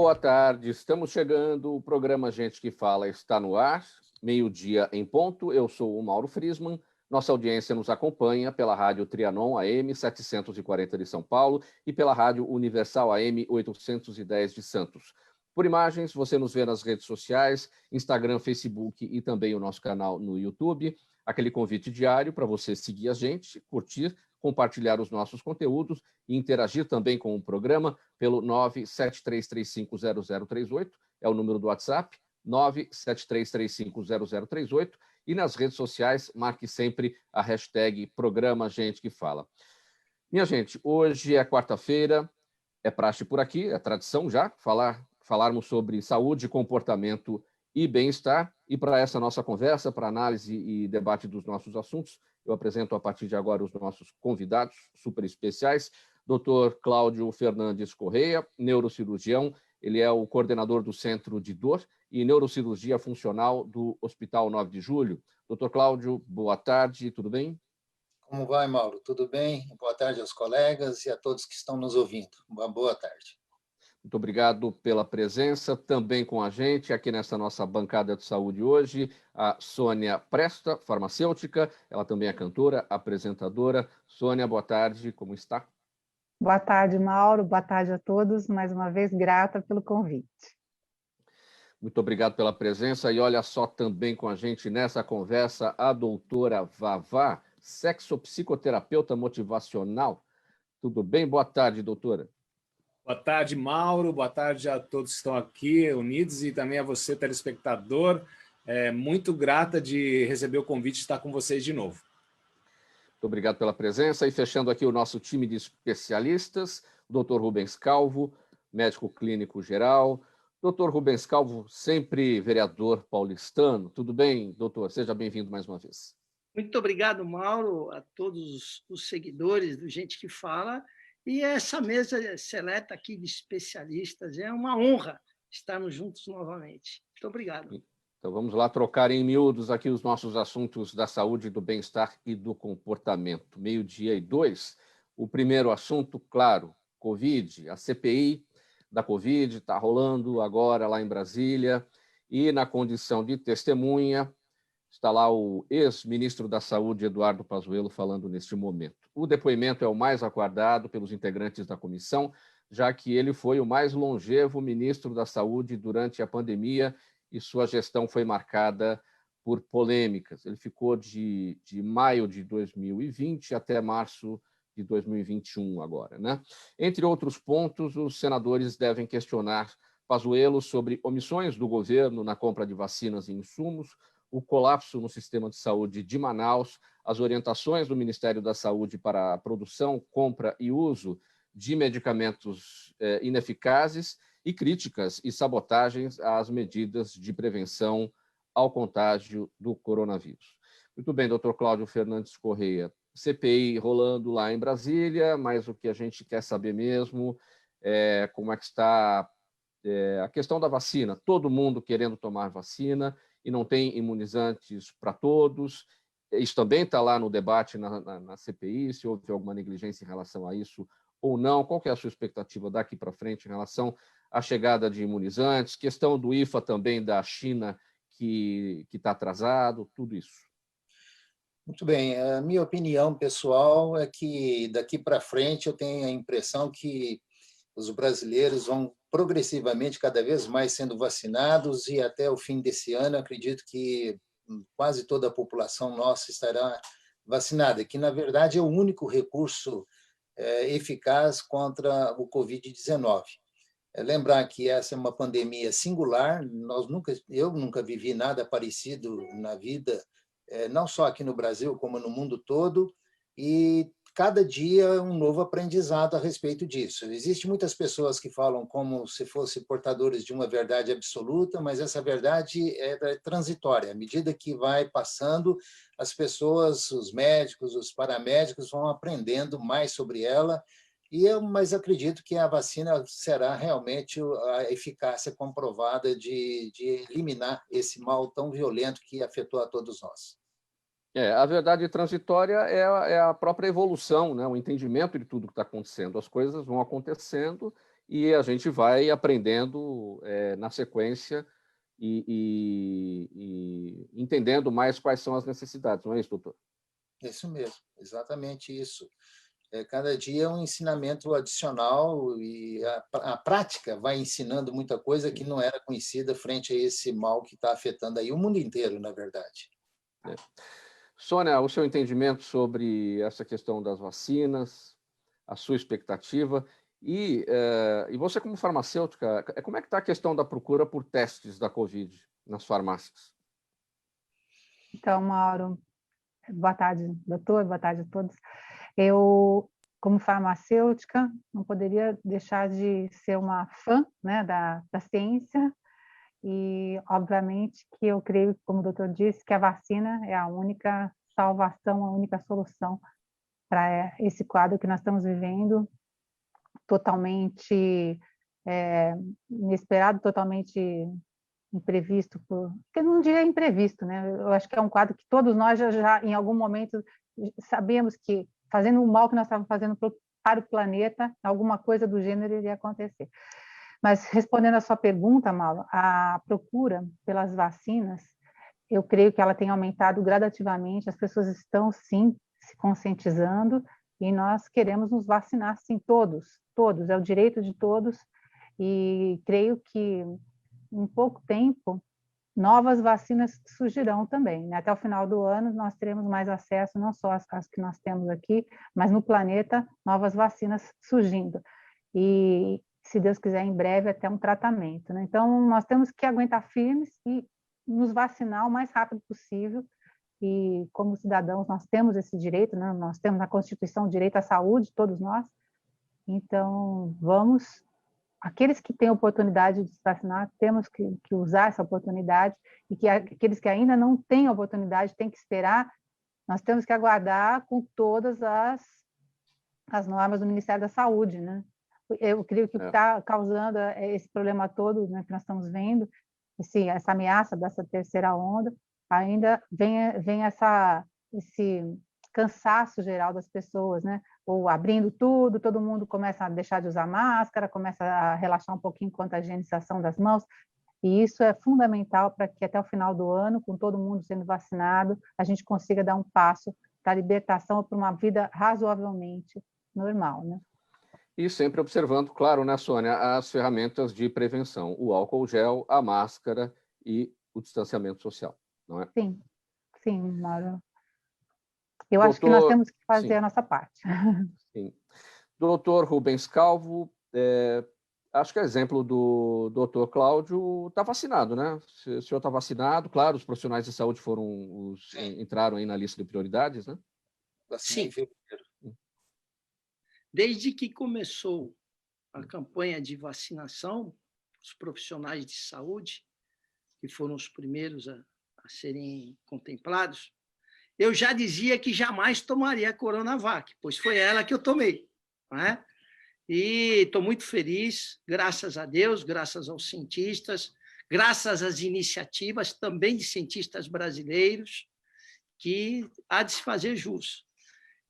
boa tarde. Estamos chegando, o programa Gente que Fala está no ar, meio-dia em ponto. Eu sou o Mauro Friesman. Nossa audiência nos acompanha pela Rádio Trianon AM 740 de São Paulo e pela Rádio Universal AM 810 de Santos. Por imagens, você nos vê nas redes sociais, Instagram, Facebook e também o nosso canal no YouTube. Aquele convite diário para você seguir a gente, curtir, compartilhar os nossos conteúdos e interagir também com o programa pelo 973350038, é o número do WhatsApp, 973350038, e nas redes sociais, marque sempre a hashtag Programa Gente que Fala. Minha gente, hoje é quarta-feira, é praxe por aqui, é tradição já, falarmos sobre saúde, comportamento e bem-estar. E para essa nossa conversa, para análise e debate dos nossos assuntos, eu apresento a partir de agora os nossos convidados super especiais. Dr. Cláudio Fernandes Correia, neurocirurgião, ele é o coordenador do Centro de Dor e Neurocirurgia Funcional do Hospital 9 de Julho. Dr. Cláudio, boa tarde, tudo bem? Como vai, Mauro? Tudo bem? Boa tarde aos colegas e a todos que estão nos ouvindo. Uma boa tarde. Muito obrigado pela presença. Também com a gente aqui nessa nossa bancada de saúde hoje, a Sônia Presta, farmacêutica. Ela também é cantora, apresentadora. Sônia, boa tarde, como está? Boa tarde, Mauro. Boa tarde a todos. Mais uma vez, grata pelo convite. Muito obrigado pela presença. E olha só também com a gente nessa conversa a doutora Vavá, sexopsicoterapeuta motivacional. Tudo bem? Boa tarde, doutora. Boa tarde, Mauro. Boa tarde a todos que estão aqui unidos e também a você, telespectador. Muito grata de receber o convite de estar com vocês de novo. Muito obrigado pela presença. E fechando aqui o nosso time de especialistas, o Dr. Rubens Calvo, médico clínico geral. Dr. Rubens Calvo, sempre vereador paulistano. Tudo bem, doutor? Seja bem-vindo mais uma vez. Muito obrigado, Mauro, a todos os seguidores do Gente que Fala. E essa mesa seleta aqui de especialistas, é uma honra estarmos juntos novamente. Muito obrigado. Então vamos lá trocar em miúdos aqui os nossos assuntos da saúde, do bem-estar e do comportamento. 12:02. O primeiro assunto, claro, Covid. A CPI da Covid está rolando agora lá em Brasília e na condição de testemunha está lá o ex-ministro da Saúde, Eduardo Pazuello, falando neste momento. O depoimento é o mais aguardado pelos integrantes da comissão, já que ele foi o mais longevo ministro da Saúde durante a pandemia e sua gestão foi marcada por polêmicas. Ele ficou de maio de 2020 até março de 2021 agora, né? Entre outros pontos, os senadores devem questionar Pazuello sobre omissões do governo na compra de vacinas e insumos, o colapso no sistema de saúde de Manaus, as orientações do Ministério da Saúde para a produção, compra e uso de medicamentos ineficazes e críticas e sabotagens às medidas de prevenção ao contágio do coronavírus. Muito bem, doutor Cláudio Fernandes Correia. CPI rolando lá em Brasília, mas o que a gente quer saber mesmo é como é que está a questão da vacina. Todo mundo querendo tomar vacina e não tem imunizantes para todos. Isso também está lá no debate na CPI, se houve alguma negligência em relação a isso ou não. Qual que é a sua expectativa daqui para frente em relação à chegada de imunizantes? Questão do IFA também da China, que está atrasado, tudo isso. Muito bem. A minha opinião pessoal é que daqui para frente eu tenho a impressão que os brasileiros vão progressivamente cada vez mais sendo vacinados e até o fim desse ano acredito que quase toda a população nossa estará vacinada, que na verdade é o único recurso eficaz contra o Covid-19. Lembrar que essa é uma pandemia singular, eu nunca vivi nada parecido na vida, não só aqui no Brasil, como no mundo todo, e cada dia é um novo aprendizado a respeito disso. Existem muitas pessoas que falam como se fossem portadores de uma verdade absoluta, mas essa verdade é transitória. À medida que vai passando, as pessoas, os médicos, os paramédicos vão aprendendo mais sobre ela, mas acredito que a vacina será realmente a eficácia comprovada de eliminar esse mal tão violento que afetou a todos nós. A verdade transitória é a própria evolução, né? O entendimento de tudo que está acontecendo. As coisas vão acontecendo e a gente vai aprendendo na sequência e entendendo mais quais são as necessidades, não é isso, doutor? Isso mesmo, exatamente isso. Cada dia é um ensinamento adicional e a prática vai ensinando muita coisa que não era conhecida frente a esse mal que está afetando aí o mundo inteiro, na verdade. Sônia, o seu entendimento sobre essa questão das vacinas, a sua expectativa e você como farmacêutica, como é que está a questão da procura por testes da Covid nas farmácias? Então, Mauro, boa tarde, doutor, boa tarde a todos. Eu, como farmacêutica, não poderia deixar de ser uma fã, né, da ciência e, obviamente, que eu creio, como o doutor disse, que a vacina é a única salvação, a única solução para esse quadro que nós estamos vivendo, totalmente inesperado, totalmente imprevisto, porque não diria imprevisto, né? Eu acho que é um quadro que todos nós já em algum momento sabíamos que, fazendo o mal que nós estávamos fazendo para o planeta, alguma coisa do gênero iria acontecer. Mas, respondendo a sua pergunta, Mauro, a procura pelas vacinas, eu creio que ela tem aumentado gradativamente, as pessoas estão, sim, se conscientizando, e nós queremos nos vacinar, sim, todos, é o direito de todos, e creio que em pouco tempo, novas vacinas surgirão também, né? Até o final do ano, nós teremos mais acesso, não só às que nós temos aqui, mas no planeta, novas vacinas surgindo. E, se Deus quiser, em breve, até um tratamento, né? Então, nós temos que aguentar firmes e nos vacinar o mais rápido possível. E, como cidadãos, nós temos esse direito, né? Nós temos na Constituição o direito à saúde, todos nós. Então, vamos... Aqueles que têm oportunidade de se vacinar, temos que usar essa oportunidade, e que aqueles que ainda não têm oportunidade têm que esperar, nós temos que aguardar com todas as normas do Ministério da Saúde, né? Eu creio que o que está causando esse problema todo, né, que nós estamos vendo, essa ameaça dessa terceira onda, ainda vem esse cansaço geral das pessoas, né? Ou abrindo tudo, todo mundo começa a deixar de usar máscara, começa a relaxar um pouquinho quanto à higienização das mãos, e isso é fundamental para que até o final do ano, com todo mundo sendo vacinado, a gente consiga dar um passo para a libertação, para uma vida razoavelmente normal, né? E sempre observando, claro, né, Sônia, as ferramentas de prevenção, o álcool gel, a máscara e o distanciamento social, não é? Sim, Mauro. Eu acho que nós temos que fazer a nossa parte. Sim. Doutor Rubens Calvo, acho que é exemplo do doutor Cláudio, está vacinado, né? O senhor está vacinado, claro, os profissionais de saúde entraram aí na lista de prioridades, né? Sim. Desde que começou a campanha de vacinação, os profissionais de saúde, que foram os primeiros a serem contemplados, eu já dizia que jamais tomaria a Coronavac, pois foi ela que eu tomei, não é? E estou muito feliz, graças a Deus, graças aos cientistas, graças às iniciativas também de cientistas brasileiros, que há de se fazer jus.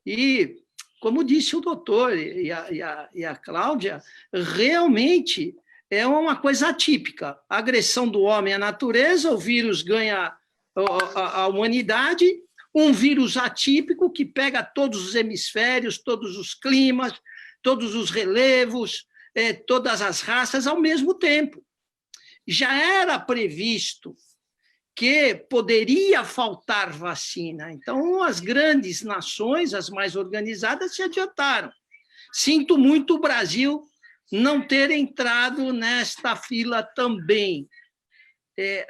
E, como disse o doutor e a Cláudia, realmente é uma coisa atípica. A agressão do homem à natureza, o vírus ganha a humanidade, um vírus atípico que pega todos os hemisférios, todos os climas, todos os relevos, todas as raças ao mesmo tempo. Já era previsto que poderia faltar vacina. Então, as grandes nações, as mais organizadas, se adiantaram. Sinto muito o Brasil não ter entrado nesta fila também.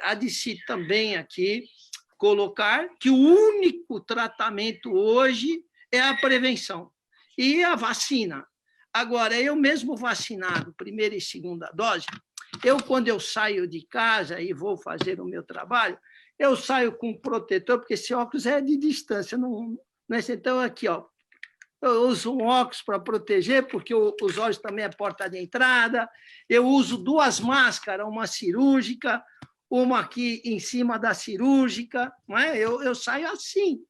Há de se também aqui colocar que o único tratamento hoje é a prevenção e a vacina. Agora, eu mesmo vacinado, primeira e segunda dose, quando eu saio de casa e vou fazer o meu trabalho, eu saio com protetor, porque esse óculos é de distância. Não é? Então, aqui, ó, eu uso um óculos para proteger, porque os olhos também é porta de entrada. Eu uso 2 máscaras, uma cirúrgica, uma aqui em cima da cirúrgica, não é? Eu saio assim.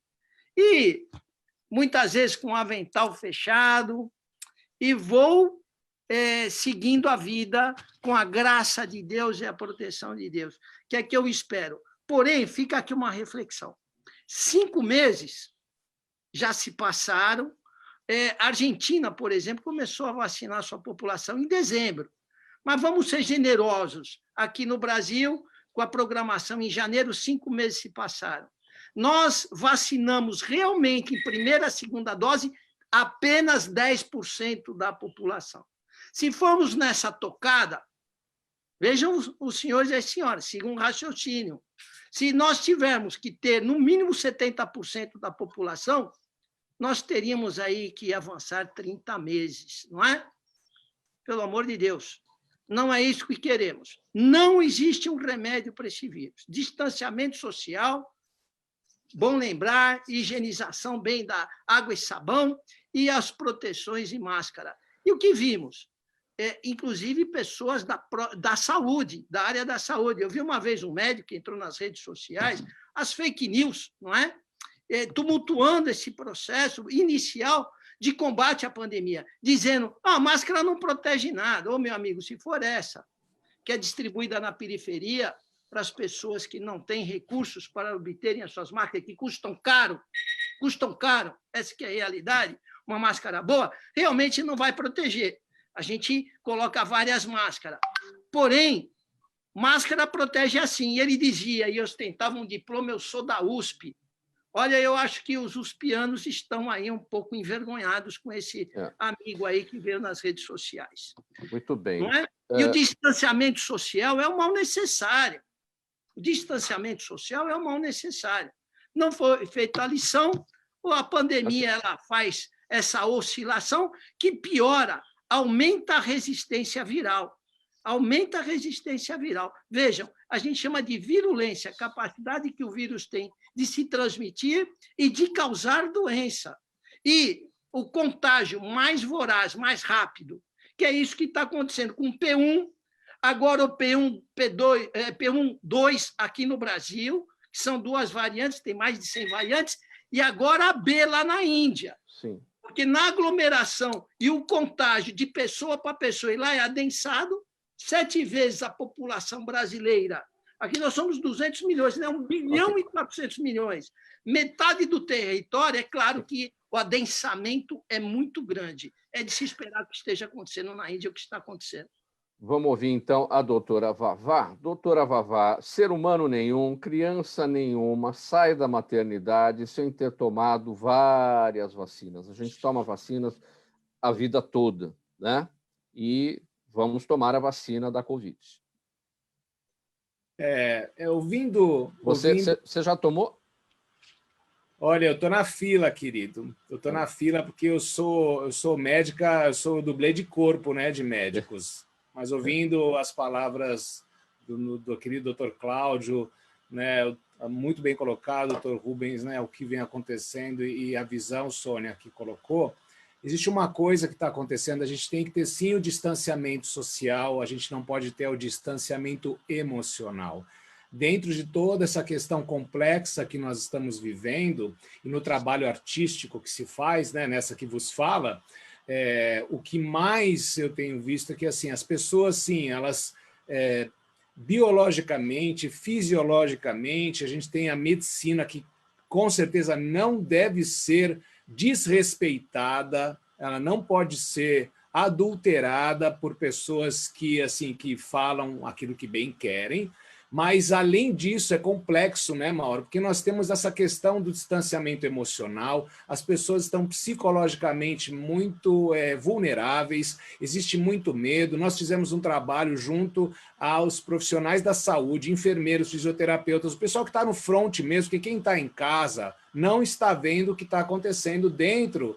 E muitas vezes com o avental fechado, e vou seguindo a vida com a graça de Deus e a proteção de Deus, que é que eu espero. Porém, fica aqui uma reflexão. 5 meses já se passaram. A Argentina, por exemplo, começou a vacinar sua população em dezembro. Mas vamos ser generosos. Aqui no Brasil, com a programação em janeiro, 5 meses se passaram. Nós vacinamos realmente em primeira e segunda dose apenas 10% da população. Se formos nessa tocada, vejam os senhores e as senhoras, sigam um raciocínio. Se nós tivermos que ter, no mínimo, 70% da população, nós teríamos aí que avançar 30 meses, não é? Pelo amor de Deus. Não é isso que queremos. Não existe um remédio para esse vírus. Distanciamento social, bom lembrar, higienização bem da água e sabão e as proteções e máscara. E o que vimos? Inclusive pessoas da saúde, da área da saúde. Eu vi uma vez um médico que entrou nas redes sociais, as fake news, não é? Tumultuando esse processo inicial de combate à pandemia, dizendo a máscara não protege nada. Ô, meu amigo, se for essa, que é distribuída na periferia para as pessoas que não têm recursos para obterem as suas máscaras, que custam caro, essa que é a realidade, uma máscara boa, realmente não vai proteger. A gente coloca várias máscaras. Porém, máscara protege assim. E ele dizia, e ostentava um diploma, eu sou da USP. Olha, eu acho que os uspianos estão aí um pouco envergonhados com esse amigo aí que veio nas redes sociais. Muito bem. Não é? E o distanciamento social é um mal necessário. O distanciamento social é um mal necessário. Não foi feita a lição, ou a pandemia ela faz essa oscilação que piora, aumenta a resistência viral. Aumenta a resistência viral. Vejam, a gente chama de virulência, a capacidade que o vírus tem de se transmitir e de causar doença. E o contágio mais voraz, mais rápido, que é isso que está acontecendo com o P1, agora o P1.2 aqui no Brasil, que são 2 variantes, tem mais de 100 variantes, e agora a B lá na Índia. Sim. Porque na aglomeração e o contágio de pessoa para pessoa, e lá é adensado, 7 vezes a população brasileira. Aqui nós somos 200 milhões, né? 1 bilhão e 400 milhões. Metade do território, é claro que o adensamento é muito grande. É de se esperar que esteja acontecendo na Índia o que está acontecendo. Vamos ouvir, então, a doutora Vavá. Doutora Vavá, ser humano nenhum, criança nenhuma, sai da maternidade sem ter tomado várias vacinas. A gente toma vacinas a vida toda, né? E vamos tomar a vacina da Covid. Ouvindo... Você já tomou? Olha, eu estou na fila, querido. Eu estou na fila porque eu sou médica, eu sou dublê de corpo, né, de médicos. Mas ouvindo as palavras do querido Dr. Cláudio, né, muito bem colocado, Dr. Rubens, né, o que vem acontecendo e a visão, Sônia, que colocou, existe uma coisa que está acontecendo, a gente tem que ter sim o distanciamento social, a gente não pode ter o distanciamento emocional. Dentro de toda essa questão complexa que nós estamos vivendo, e no trabalho artístico que se faz, né, nessa que vos fala, o que mais eu tenho visto é que assim, as pessoas, sim, elas biologicamente, fisiologicamente, a gente tem a medicina que com certeza não deve ser desrespeitada, ela não pode ser adulterada por pessoas que, assim, que falam aquilo que bem querem. Mas, além disso, é complexo, né, Mauro? Porque nós temos essa questão do distanciamento emocional, as pessoas estão psicologicamente muito vulneráveis, existe muito medo. Nós fizemos um trabalho junto aos profissionais da saúde, enfermeiros, fisioterapeutas, o pessoal que está no front mesmo, porque quem está em casa não está vendo o que está acontecendo dentro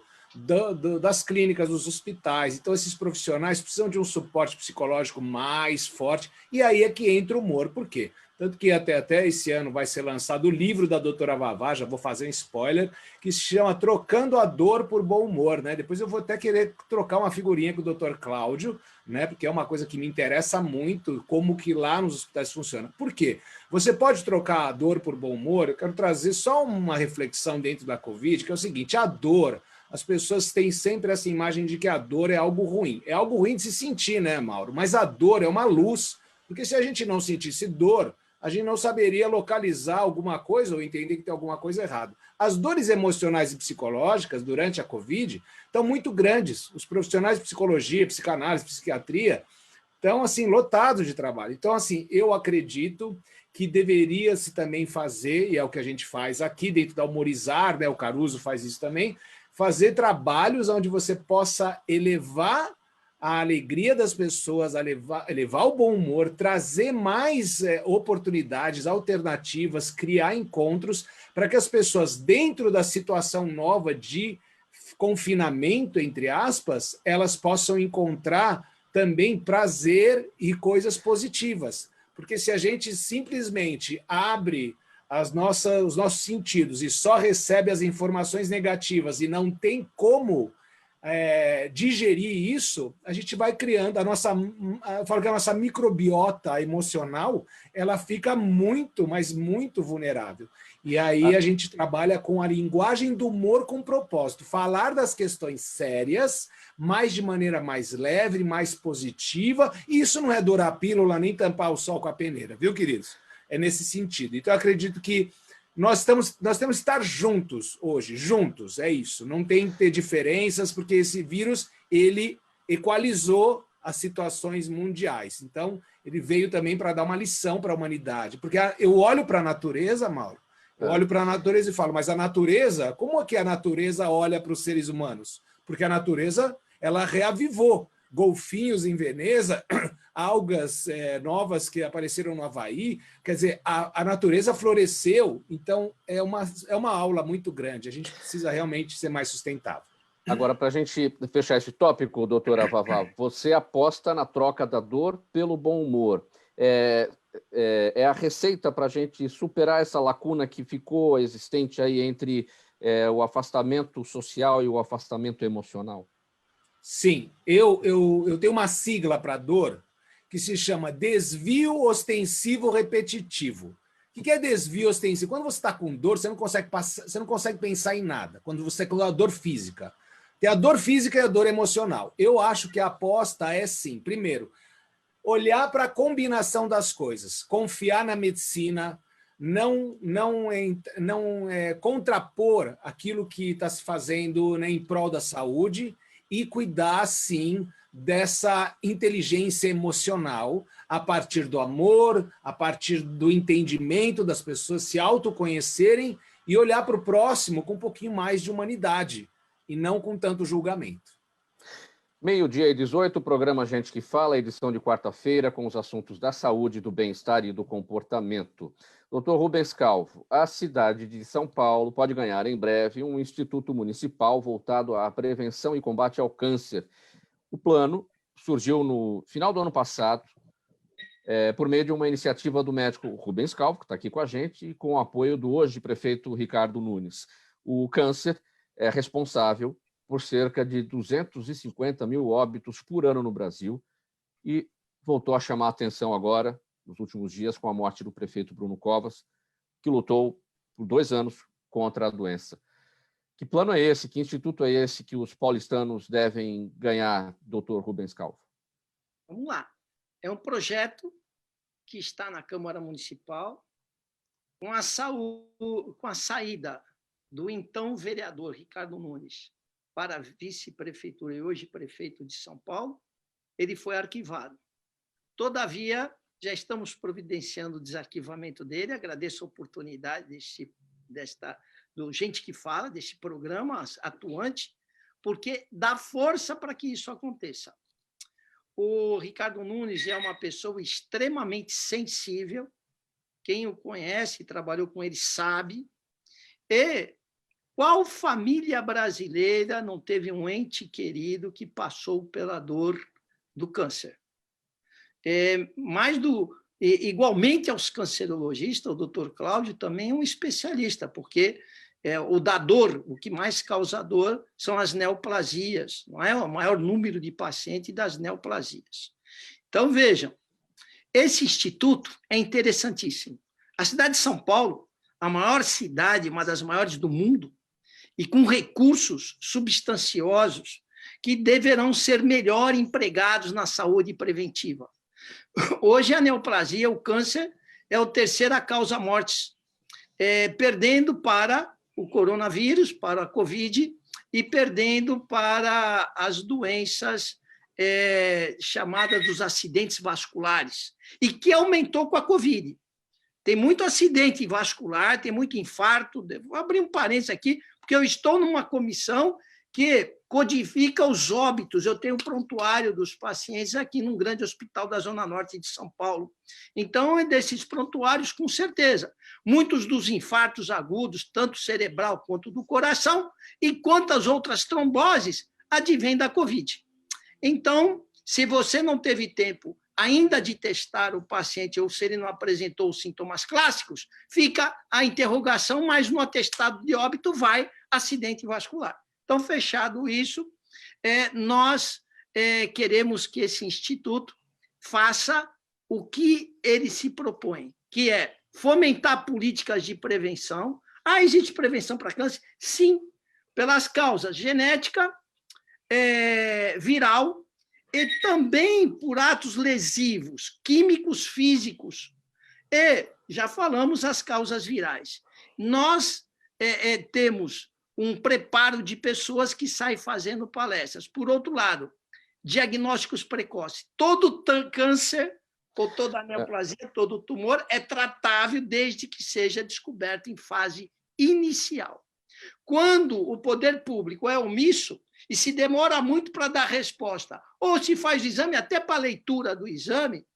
das clínicas, dos hospitais. Então, esses profissionais precisam de um suporte psicológico mais forte, e aí é que entra o humor. Por quê? Tanto que até esse ano vai ser lançado o livro da doutora Vavá, já vou fazer um spoiler, que se chama Trocando a Dor por Bom Humor, né? Depois eu vou até querer trocar uma figurinha com o doutor Cláudio, né? Porque é uma coisa que me interessa muito, como que lá nos hospitais funciona. Por quê? Você pode trocar a dor por bom humor? Eu quero trazer só uma reflexão dentro da Covid, que é o seguinte, a dor as pessoas têm sempre essa imagem de que a dor é algo ruim. É algo ruim de se sentir, né, Mauro? Mas a dor é uma luz, porque se a gente não sentisse dor, a gente não saberia localizar alguma coisa ou entender que tem alguma coisa errada. As dores emocionais e psicológicas durante a Covid estão muito grandes. Os profissionais de psicologia, psicanálise, psiquiatria estão assim, lotados de trabalho. Então, assim, eu acredito que deveria-se também fazer, e é o que a gente faz aqui dentro da Humorizar, né? O Caruso faz isso também, fazer trabalhos onde você possa elevar a alegria das pessoas, elevar o bom humor, trazer mais oportunidades, alternativas, criar encontros para que as pessoas, dentro da situação nova de confinamento, entre aspas, elas possam encontrar também prazer e coisas positivas. Porque se a gente simplesmente abre os nossos sentidos e só recebe as informações negativas e não tem como digerir isso, a gente vai criando eu falo que a nossa microbiota emocional, ela fica muito, mas muito vulnerável. E aí a gente trabalha com a linguagem do humor com propósito, falar das questões sérias, mas de maneira mais leve, mais positiva, e isso não é dourar a pílula nem tampar o sol com a peneira, viu, queridos? É nesse sentido. Então, eu acredito que nós temos que estar juntos hoje, juntos, é isso. Não tem que ter diferenças, porque esse vírus, ele equalizou as situações mundiais. Então, ele veio também para dar uma lição para a humanidade. Porque eu olho para a natureza, Mauro, eu olho para a natureza e falo, mas a natureza, como é que a natureza olha para os seres humanos? Porque a natureza, ela reavivou. Golfinhos em Veneza, algas novas que apareceram no Havaí, quer dizer, a natureza floresceu, então é uma aula muito grande, a gente precisa realmente ser mais sustentável. Agora, para a gente fechar esse tópico, doutora Vavá, você aposta na troca da dor pelo bom humor. É a receita para a gente superar essa lacuna que ficou existente aí entre o afastamento social e o afastamento emocional? Sim, eu tenho uma sigla para dor que se chama desvio ostensivo repetitivo. O que é desvio ostensivo? Quando você está com dor, você não consegue pensar em nada. Quando você tem a dor física. Tem a dor física e a dor emocional. Eu acho que a aposta é sim, primeiro, olhar para a combinação das coisas, confiar na medicina, não contrapor aquilo que está se fazendo, né, em prol da saúde, e cuidar, sim, dessa inteligência emocional a partir do amor, a partir do entendimento das pessoas se autoconhecerem e olhar para o próximo com um pouquinho mais de humanidade e não com tanto julgamento. 12h18, programa Gente que Fala, edição de quarta-feira, com os assuntos da saúde, do bem-estar e do comportamento. Doutor Rubens Calvo, a cidade de São Paulo pode ganhar em breve um instituto municipal voltado à prevenção e combate ao câncer. O plano surgiu no final do ano passado, por meio de uma iniciativa do médico Rubens Calvo, que está aqui com a gente, e com o apoio do hoje prefeito Ricardo Nunes. O câncer é responsável por cerca de 250 mil óbitos por ano no Brasil e voltou a chamar a atenção agora, nos últimos dias, com a morte do prefeito Bruno Covas, que lutou por 2 anos contra a doença. Que plano é esse? Que instituto é esse que os paulistanos devem ganhar, doutor Rubens Calvo? Vamos lá. É um projeto que está na Câmara Municipal com a saída do então vereador Ricardo Nunes para a vice-prefeitura e hoje prefeito de São Paulo. Ele foi arquivado. Todavia, já estamos providenciando o desarquivamento dele. Agradeço a oportunidade do Gente que Fala, desse programa atuante, porque dá força para que isso aconteça. O Ricardo Nunes é uma pessoa extremamente sensível. Quem o conhece e trabalhou com ele sabe. E qual família brasileira não teve um ente querido que passou pela dor do câncer? Igualmente aos cancerologistas, o doutor Cláudio também é um especialista, porque o da dor, o que mais causa dor são as neoplasias, não é? O maior número de pacientes das neoplasias. Então, vejam, esse instituto é interessantíssimo. A cidade de São Paulo, a maior cidade, uma das maiores do mundo, e com recursos substanciosos que deverão ser melhor empregados na saúde preventiva. Hoje, a neoplasia, o câncer, é a terceira causa mortes, perdendo para o coronavírus, para a Covid, e perdendo para as doenças chamadas dos acidentes vasculares, e que aumentou com a Covid. Tem muito acidente vascular, tem muito infarto. Vou abrir um parênteses aqui, porque eu estou numa comissão que codifica os óbitos. Eu tenho um prontuário dos pacientes aqui num grande hospital da Zona Norte de São Paulo. Então, é desses prontuários, com certeza. Muitos dos infartos agudos, tanto cerebral quanto do coração, e quantas outras tromboses, advêm da Covid. Então, se você não teve tempo ainda de testar o paciente, ou se ele não apresentou os sintomas clássicos, fica a interrogação, mas no atestado de óbito vai acidente vascular. Então, fechado isso, nós queremos que esse instituto faça o que ele se propõe, que é fomentar políticas de prevenção. Existe prevenção para câncer? Sim, pelas causas genética, viral, e também por atos lesivos, químicos, físicos. E já falamos as causas virais. Nós temos um preparo de pessoas que saem fazendo palestras. Por outro lado, diagnósticos precoces. Todo câncer, ou toda neoplasia, todo tumor é tratável desde que seja descoberto em fase inicial. Quando o poder público é omisso e se demora muito para dar resposta, ou se faz o exame até para a leitura do exame,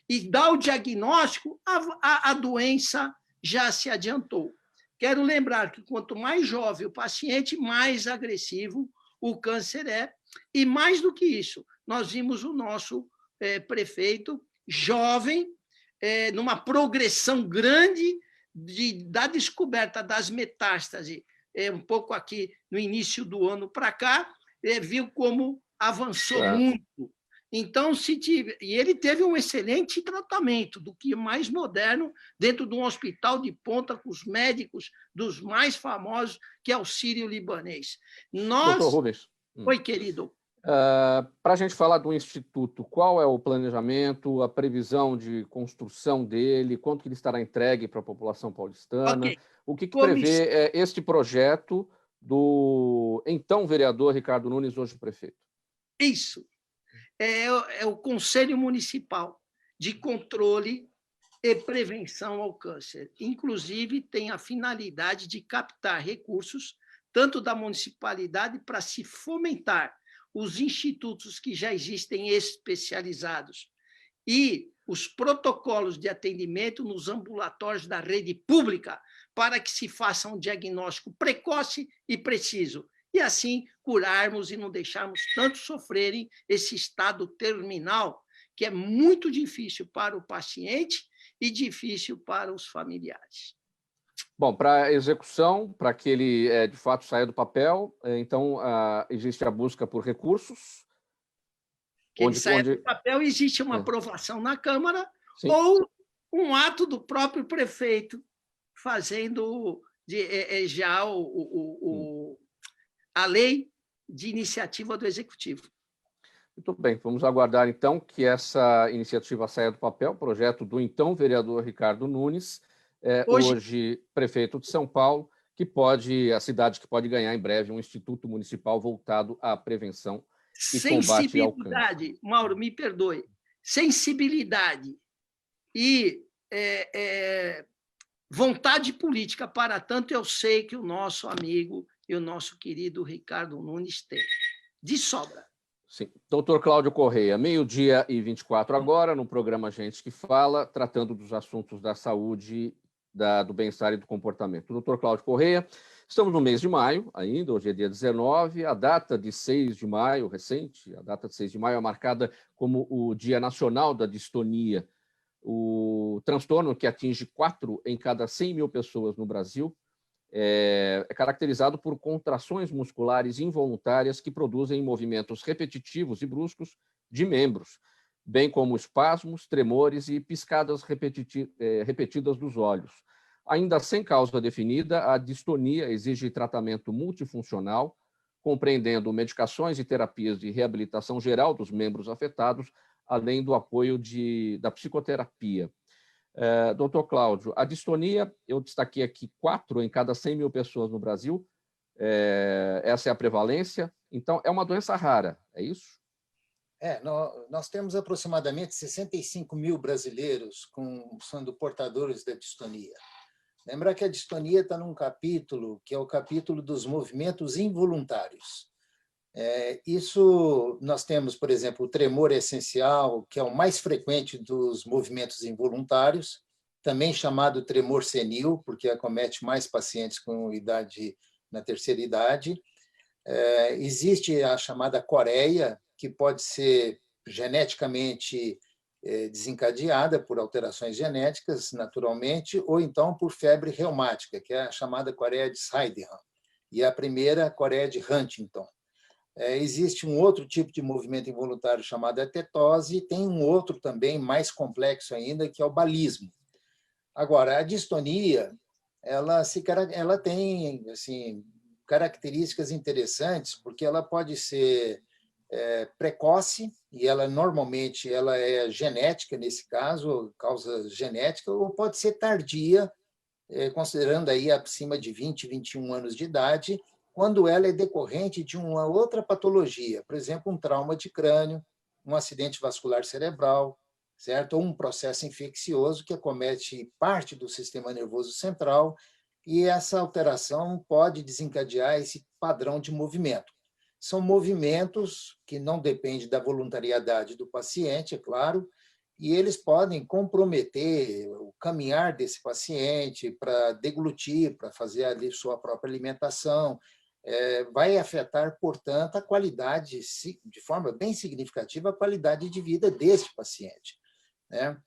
e dá o diagnóstico, a doença já se adiantou. Quero lembrar que quanto mais jovem o paciente, mais agressivo o câncer é. E mais do que isso, nós vimos o nosso prefeito jovem, numa progressão grande da descoberta das metástases, um pouco aqui no início do ano para cá, viu como avançou muito. Então, e ele teve um excelente tratamento, do que mais moderno, dentro de um hospital de ponta, com os médicos dos mais famosos, que é o Sírio-Libanês. Doutor Rubens. Oi, querido. Para a gente falar do Instituto, qual é o planejamento, a previsão de construção dele, quanto que ele estará entregue para a população paulistana? Okay. O que prevê este projeto do então vereador Ricardo Nunes, hoje prefeito? Isso. É o Conselho Municipal de Controle e Prevenção ao Câncer. Inclusive, tem a finalidade de captar recursos, tanto da municipalidade, para se fomentar os institutos que já existem especializados e os protocolos de atendimento nos ambulatórios da rede pública, para que se faça um diagnóstico precoce e preciso, e assim curarmos e não deixarmos tanto sofrerem esse estado terminal, que é muito difícil para o paciente e difícil para os familiares. Bom, para a execução, para que ele de fato saia do papel, então existe a busca por recursos. Que ele saia do papel, existe uma aprovação na Câmara. Sim. Ou um ato do próprio prefeito fazendo já a lei de iniciativa do Executivo. Muito bem, vamos aguardar, então, que essa iniciativa saia do papel, projeto do então vereador Ricardo Nunes, hoje prefeito de São Paulo, a cidade que pode ganhar em breve um instituto municipal voltado à prevenção e combate ao câncer. Sensibilidade, Mauro, me perdoe, sensibilidade e vontade política para tanto, eu sei que o nosso amigo e o nosso querido Ricardo Nunes tem, de sobra. Sim. Doutor Cláudio Correia, 12h24 agora, no programa Gente que Fala, tratando dos assuntos da saúde, do bem-estar e do comportamento. Doutor Cláudio Correia, estamos no mês de maio ainda, hoje é dia 19, a data de 6 de maio, recente, a data de 6 de maio é marcada como o Dia Nacional da Distonia, o transtorno que atinge 4 em cada 100 mil pessoas no Brasil, é caracterizado por contrações musculares involuntárias que produzem movimentos repetitivos e bruscos de membros, bem como espasmos, tremores e piscadas repetidas dos olhos. Ainda sem causa definida, a distonia exige tratamento multifuncional, compreendendo medicações e terapias de reabilitação geral dos membros afetados, além do apoio da psicoterapia. Doutor Cláudio, a distonia, eu destaquei aqui 4 em cada 100 mil pessoas no Brasil, essa é a prevalência, então é uma doença rara, é isso? Nós temos aproximadamente 65 mil brasileiros sendo portadores da distonia. Lembrar que a distonia está num capítulo, que é o capítulo dos movimentos involuntários. Isso, nós temos, por exemplo, o tremor essencial, que é o mais frequente dos movimentos involuntários, também chamado tremor senil, porque acomete mais pacientes com idade na terceira idade. Existe a chamada coreia, que pode ser geneticamente desencadeada por alterações genéticas, naturalmente, ou então por febre reumática, que é a chamada coreia de Sydenham, e a primeira, a coreia de Huntington. Existe um outro tipo de movimento involuntário chamado atetose, e tem um outro também mais complexo ainda, que é o balismo. Agora, a distonia, ela tem assim, características interessantes, porque ela pode ser precoce, e ela normalmente ela é genética, nesse caso, causa genética, ou pode ser tardia, considerando aí acima de 20, 21 anos de idade, quando ela é decorrente de uma outra patologia, por exemplo, um trauma de crânio, um acidente vascular cerebral, certo? Ou um processo infeccioso que acomete parte do sistema nervoso central, e essa alteração pode desencadear esse padrão de movimento. São movimentos que não dependem da voluntariedade do paciente, é claro, e eles podem comprometer o caminhar desse paciente para deglutir, para fazer ali sua própria alimentação. Vai afetar, portanto, a qualidade, de forma bem significativa, a qualidade de vida desse paciente, né?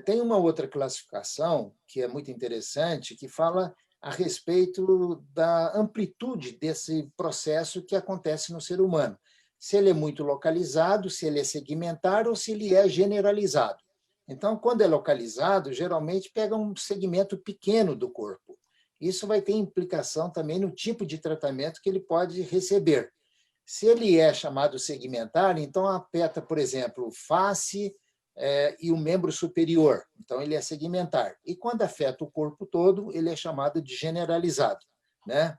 Tem uma outra classificação que é muito interessante, que fala a respeito da amplitude desse processo que acontece no ser humano. Se ele é muito localizado, se ele é segmentar ou se ele é generalizado. Então, quando é localizado, geralmente pega um segmento pequeno do corpo. Isso vai ter implicação também no tipo de tratamento que ele pode receber. Se ele é chamado segmentar, então afeta, por exemplo, face e o membro superior. Então, ele é segmentar. E quando afeta o corpo todo, ele é chamado de generalizado, né?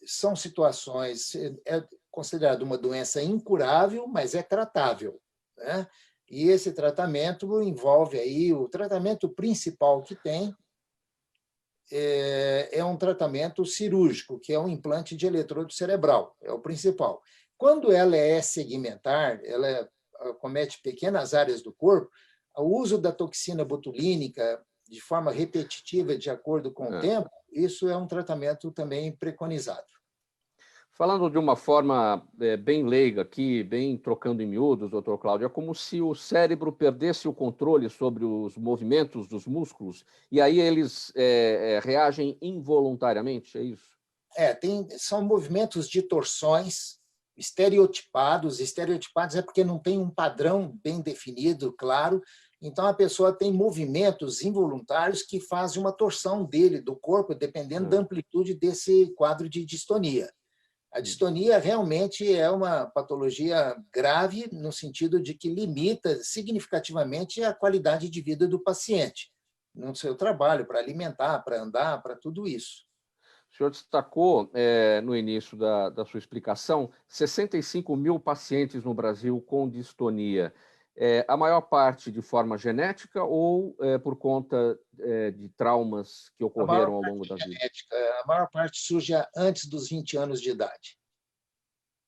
São situações... É considerado uma doença incurável, mas é tratável, né? E esse tratamento envolve aí, o tratamento principal que tem é um tratamento cirúrgico, que é um implante de eletrodo cerebral, é o principal. Quando ela é segmentar, ela acomete pequenas áreas do corpo, o uso da toxina botulínica de forma repetitiva, de acordo com o tempo, isso é um tratamento também preconizado. Falando de uma forma bem leiga aqui, bem trocando em miúdos, doutor Cláudio, é como se o cérebro perdesse o controle sobre os movimentos dos músculos e aí eles reagem involuntariamente, é isso? São movimentos de torções estereotipados. Estereotipados é porque não tem um padrão bem definido, claro. Então, a pessoa tem movimentos involuntários que fazem uma torção dele, do corpo, dependendo da amplitude desse quadro de distonia. A distonia realmente é uma patologia grave no sentido de que limita significativamente a qualidade de vida do paciente, no seu trabalho, para alimentar, para andar, para tudo isso. O senhor destacou, no início da sua explicação, 65 mil pacientes no Brasil com distonia. A maior parte de forma genética ou por conta de traumas que ocorreram ao longo da vida? A maior parte surge antes dos 20 anos de idade.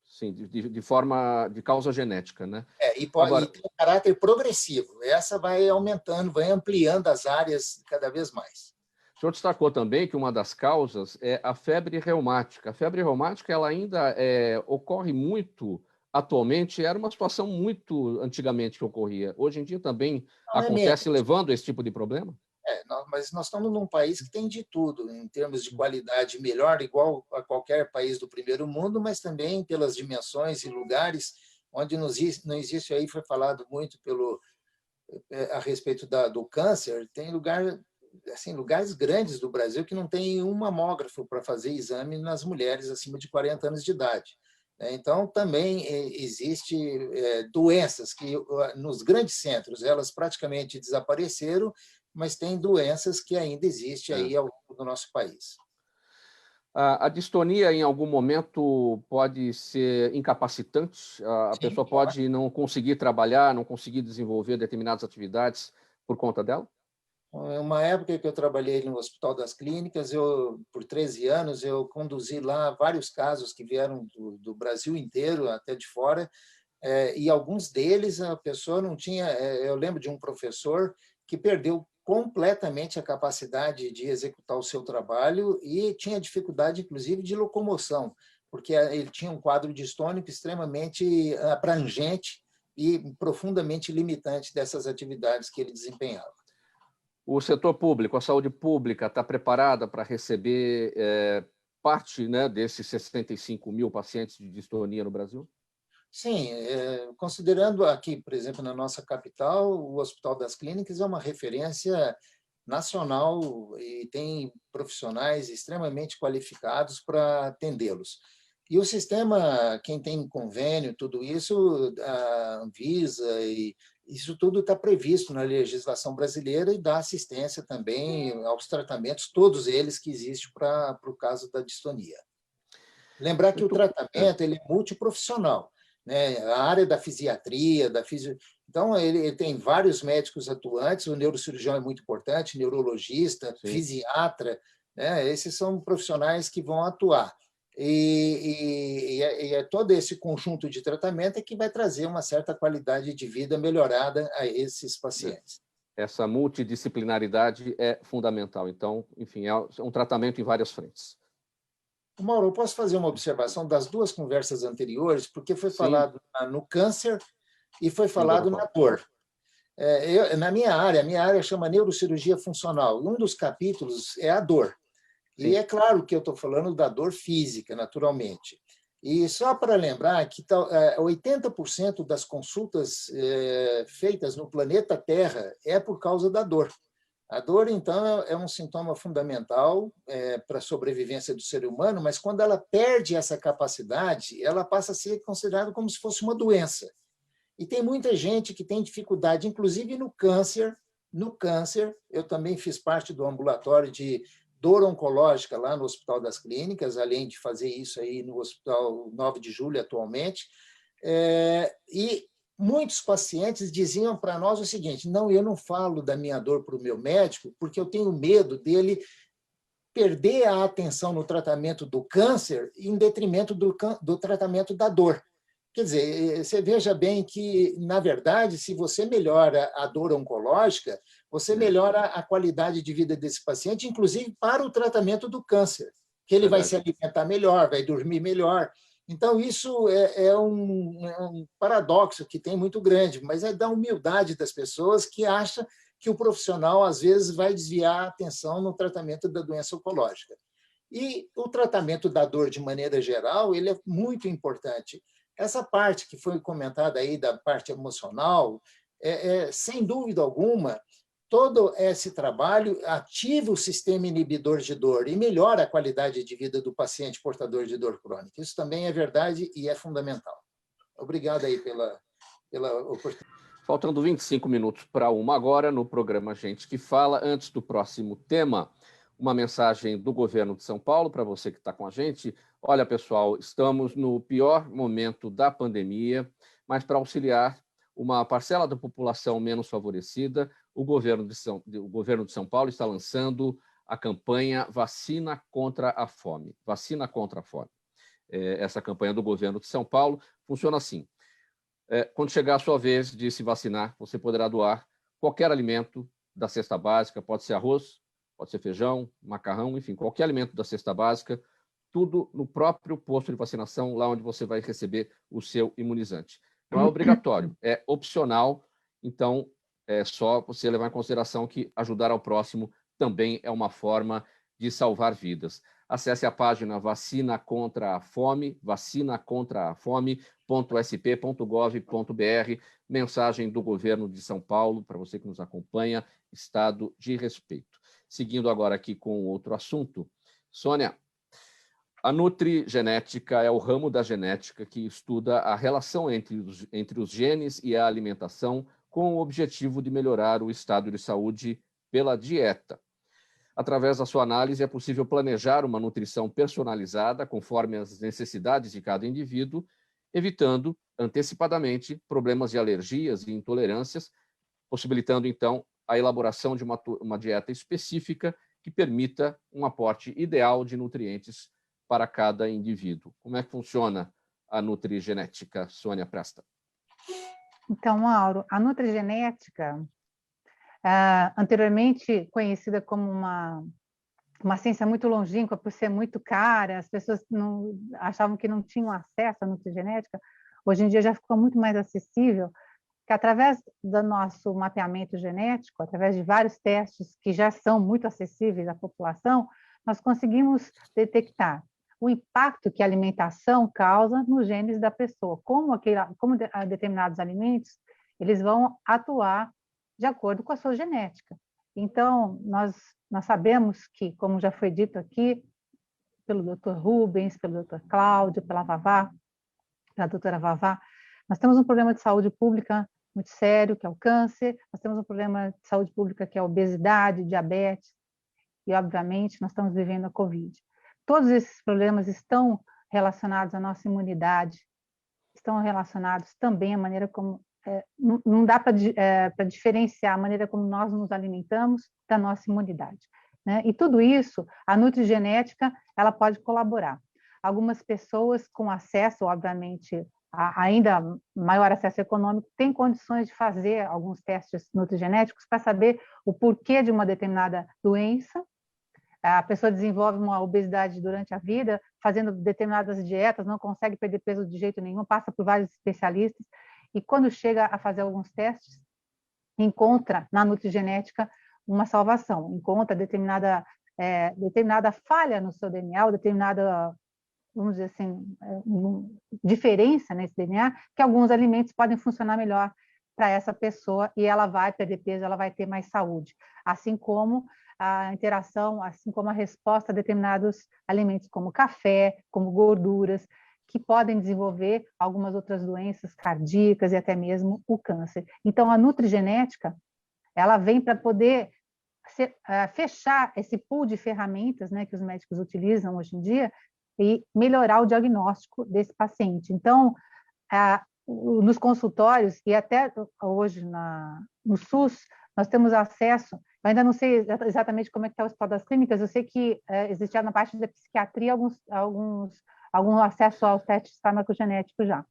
Sim, de forma de causa genética, né? E tem um caráter progressivo. Essa vai aumentando, vai ampliando as áreas cada vez mais. O senhor destacou também que uma das causas é a febre reumática. A febre reumática ela ainda ocorre muito atualmente, era uma situação muito antigamente que ocorria. Hoje em dia também acontece levando esse tipo de problema? Mas nós estamos num país que tem de tudo, em termos de qualidade melhor, igual a qualquer país do primeiro mundo, mas também pelas dimensões e lugares onde não existe, aí foi falado muito a respeito do câncer, tem lugar assim, lugares grandes do Brasil que não tem um mamógrafo para fazer exame nas mulheres acima de 40 anos de idade. Então, também existe doenças que, nos grandes centros, elas praticamente desapareceram, mas tem doenças que ainda existem aí ao longo do nosso país. A distonia, em algum momento, pode ser incapacitante? A pessoa pode não conseguir trabalhar, não conseguir desenvolver determinadas atividades por conta dela? Uma época que eu trabalhei no Hospital das Clínicas, por 13 anos, eu conduzi lá vários casos que vieram do Brasil inteiro, até de fora, e alguns deles a pessoa não tinha... Eu lembro de um professor que perdeu completamente a capacidade de executar o seu trabalho e tinha dificuldade, inclusive, de locomoção, porque ele tinha um quadro distônico extremamente abrangente e profundamente limitante dessas atividades que ele desempenhava. O setor público, a saúde pública, está preparada para receber parte, né, desses 65 mil pacientes de distonia no Brasil? Sim, considerando aqui, por exemplo, na nossa capital, o Hospital das Clínicas é uma referência nacional e tem profissionais extremamente qualificados para atendê-los. E o sistema, quem tem convênio, tudo isso, a Anvisa, e isso tudo está previsto na legislação brasileira e dá assistência também aos tratamentos, todos eles que existem para o caso da distonia. Lembrar que o tratamento ele é multiprofissional, né? A área da fisiatria, então ele tem vários médicos atuantes, o neurocirurgião é muito importante, neurologista, fisiatra, né? Esses são profissionais que vão atuar. E é todo esse conjunto de tratamento é que vai trazer uma certa qualidade de vida melhorada a esses pacientes. Essa multidisciplinaridade é fundamental. Então, enfim, é um tratamento em várias frentes. Mauro, eu posso fazer uma observação das duas conversas anteriores, porque foi falado no câncer e foi falado na dor. Na minha área chama neurocirurgia funcional, e um dos capítulos é a dor. E é claro que eu estou falando da dor física, naturalmente. E só para lembrar que 80% das consultas feitas no planeta Terra é por causa da dor. A dor, então, é um sintoma fundamental para a sobrevivência do ser humano, mas quando ela perde essa capacidade, ela passa a ser considerada como se fosse uma doença. E tem muita gente que tem dificuldade, inclusive no câncer. No câncer, eu também fiz parte do ambulatório de dor oncológica lá no Hospital das Clínicas, além de fazer isso aí no Hospital 9 de Julho atualmente. E muitos pacientes diziam para nós o seguinte: não, eu não falo da minha dor para o meu médico porque eu tenho medo dele perder a atenção no tratamento do câncer em detrimento do tratamento da dor. Quer dizer, você veja bem que, na verdade, se você melhora a dor oncológica, você melhora a qualidade de vida desse paciente, inclusive para o tratamento do câncer, que ele vai se alimentar melhor, vai dormir melhor. Então, isso é um paradoxo que tem muito grande, mas é da humildade das pessoas que acham que o profissional, às vezes, vai desviar a atenção no tratamento da doença oncológica. E o tratamento da dor, de maneira geral, ele é muito importante. Essa parte que foi comentada aí, da parte emocional, sem dúvida alguma, todo esse trabalho ativa o sistema inibidor de dor e melhora a qualidade de vida do paciente portador de dor crônica. Isso também é verdade e é fundamental. Obrigado aí pela oportunidade. Faltando 25 minutos para 1 agora, no programa Gente que Fala. Antes do próximo tema, uma mensagem do governo de São Paulo para você que está com a gente. Olha, pessoal, estamos no pior momento da pandemia, mas para auxiliar uma parcela da população menos favorecida, o governo de São Paulo está lançando a campanha Vacina contra a Fome. Vacina contra a Fome. Essa campanha do governo de São Paulo funciona assim. Quando chegar a sua vez de se vacinar, você poderá doar qualquer alimento da cesta básica, pode ser arroz, pode ser feijão, macarrão, enfim, qualquer alimento da cesta básica, tudo no próprio posto de vacinação, lá onde você vai receber o seu imunizante. Não é obrigatório, é opcional, então é só você levar em consideração que ajudar ao próximo também é uma forma de salvar vidas. Acesse a página Vacina contra a Fome, vacinacontraafome.sp.gov.br, mensagem do governo de São Paulo, para você que nos acompanha, estado de respeito. seguindo agora aqui com outro assunto. Sônia, a nutrigenética é o ramo da genética que estuda a relação entre os genes e a alimentação com o objetivo de melhorar o estado de saúde pela dieta. Através da sua análise, é possível planejar uma nutrição personalizada conforme as necessidades de cada indivíduo, evitando antecipadamente problemas de alergias e intolerâncias, possibilitando, então, a elaboração de uma dieta específica que permita um aporte ideal de nutrientes para cada indivíduo. Como é que funciona a nutrigenética, Sônia Presta? Então, Mauro, a nutrigenética, anteriormente conhecida como uma ciência muito longínqua por ser muito cara, as pessoas não, achavam que não tinham acesso à nutrigenética, hoje em dia já ficou muito mais acessível, que através do nosso mapeamento genético, através de vários testes que já são muito acessíveis à população, nós conseguimos detectar o impacto que a alimentação causa nos genes da pessoa, como determinados alimentos eles vão atuar de acordo com a sua genética. Então, nós sabemos que, como já foi dito aqui, pelo Dr. Rubens, pelo Dr. Cláudio, pela doutora Vavá, nós temos um problema de saúde pública muito sério, que é o câncer, nós temos um problema de saúde pública que é a obesidade, diabetes, e, obviamente, nós estamos vivendo a Covid. Todos esses problemas estão relacionados à nossa imunidade, estão relacionados também à maneira como... não dá para diferenciar a maneira como nós nos alimentamos da nossa imunidade, né? E tudo isso, a nutrigenética, ela pode colaborar. Algumas pessoas com acesso, obviamente, ainda maior acesso econômico, têm condições de fazer alguns testes nutrigenéticos para saber o porquê de uma determinada doença. A pessoa desenvolve uma obesidade durante a vida, fazendo determinadas dietas, não consegue perder peso de jeito nenhum, passa por vários especialistas, e quando chega a fazer alguns testes, encontra na nutrigenética uma salvação, encontra determinada falha no seu DNA, ou determinada, vamos dizer assim, diferença nesse DNA, que alguns alimentos podem funcionar melhor para essa pessoa e ela vai perder peso, ela vai ter mais saúde. Assim como a interação, assim como a resposta a determinados alimentos, como café, como gorduras, que podem desenvolver algumas outras doenças cardíacas e até mesmo o câncer. Então, a nutrigenética, ela vem para poder fechar esse pool de ferramentas, né, que os médicos utilizam hoje em dia e melhorar o diagnóstico desse paciente. Então, nos consultórios e até hoje no SUS, nós temos acesso, eu ainda não sei exatamente como é que está o Hospital das Clínicas, eu sei que existia na parte da psiquiatria algum acesso aos testes farmacogenéticos já.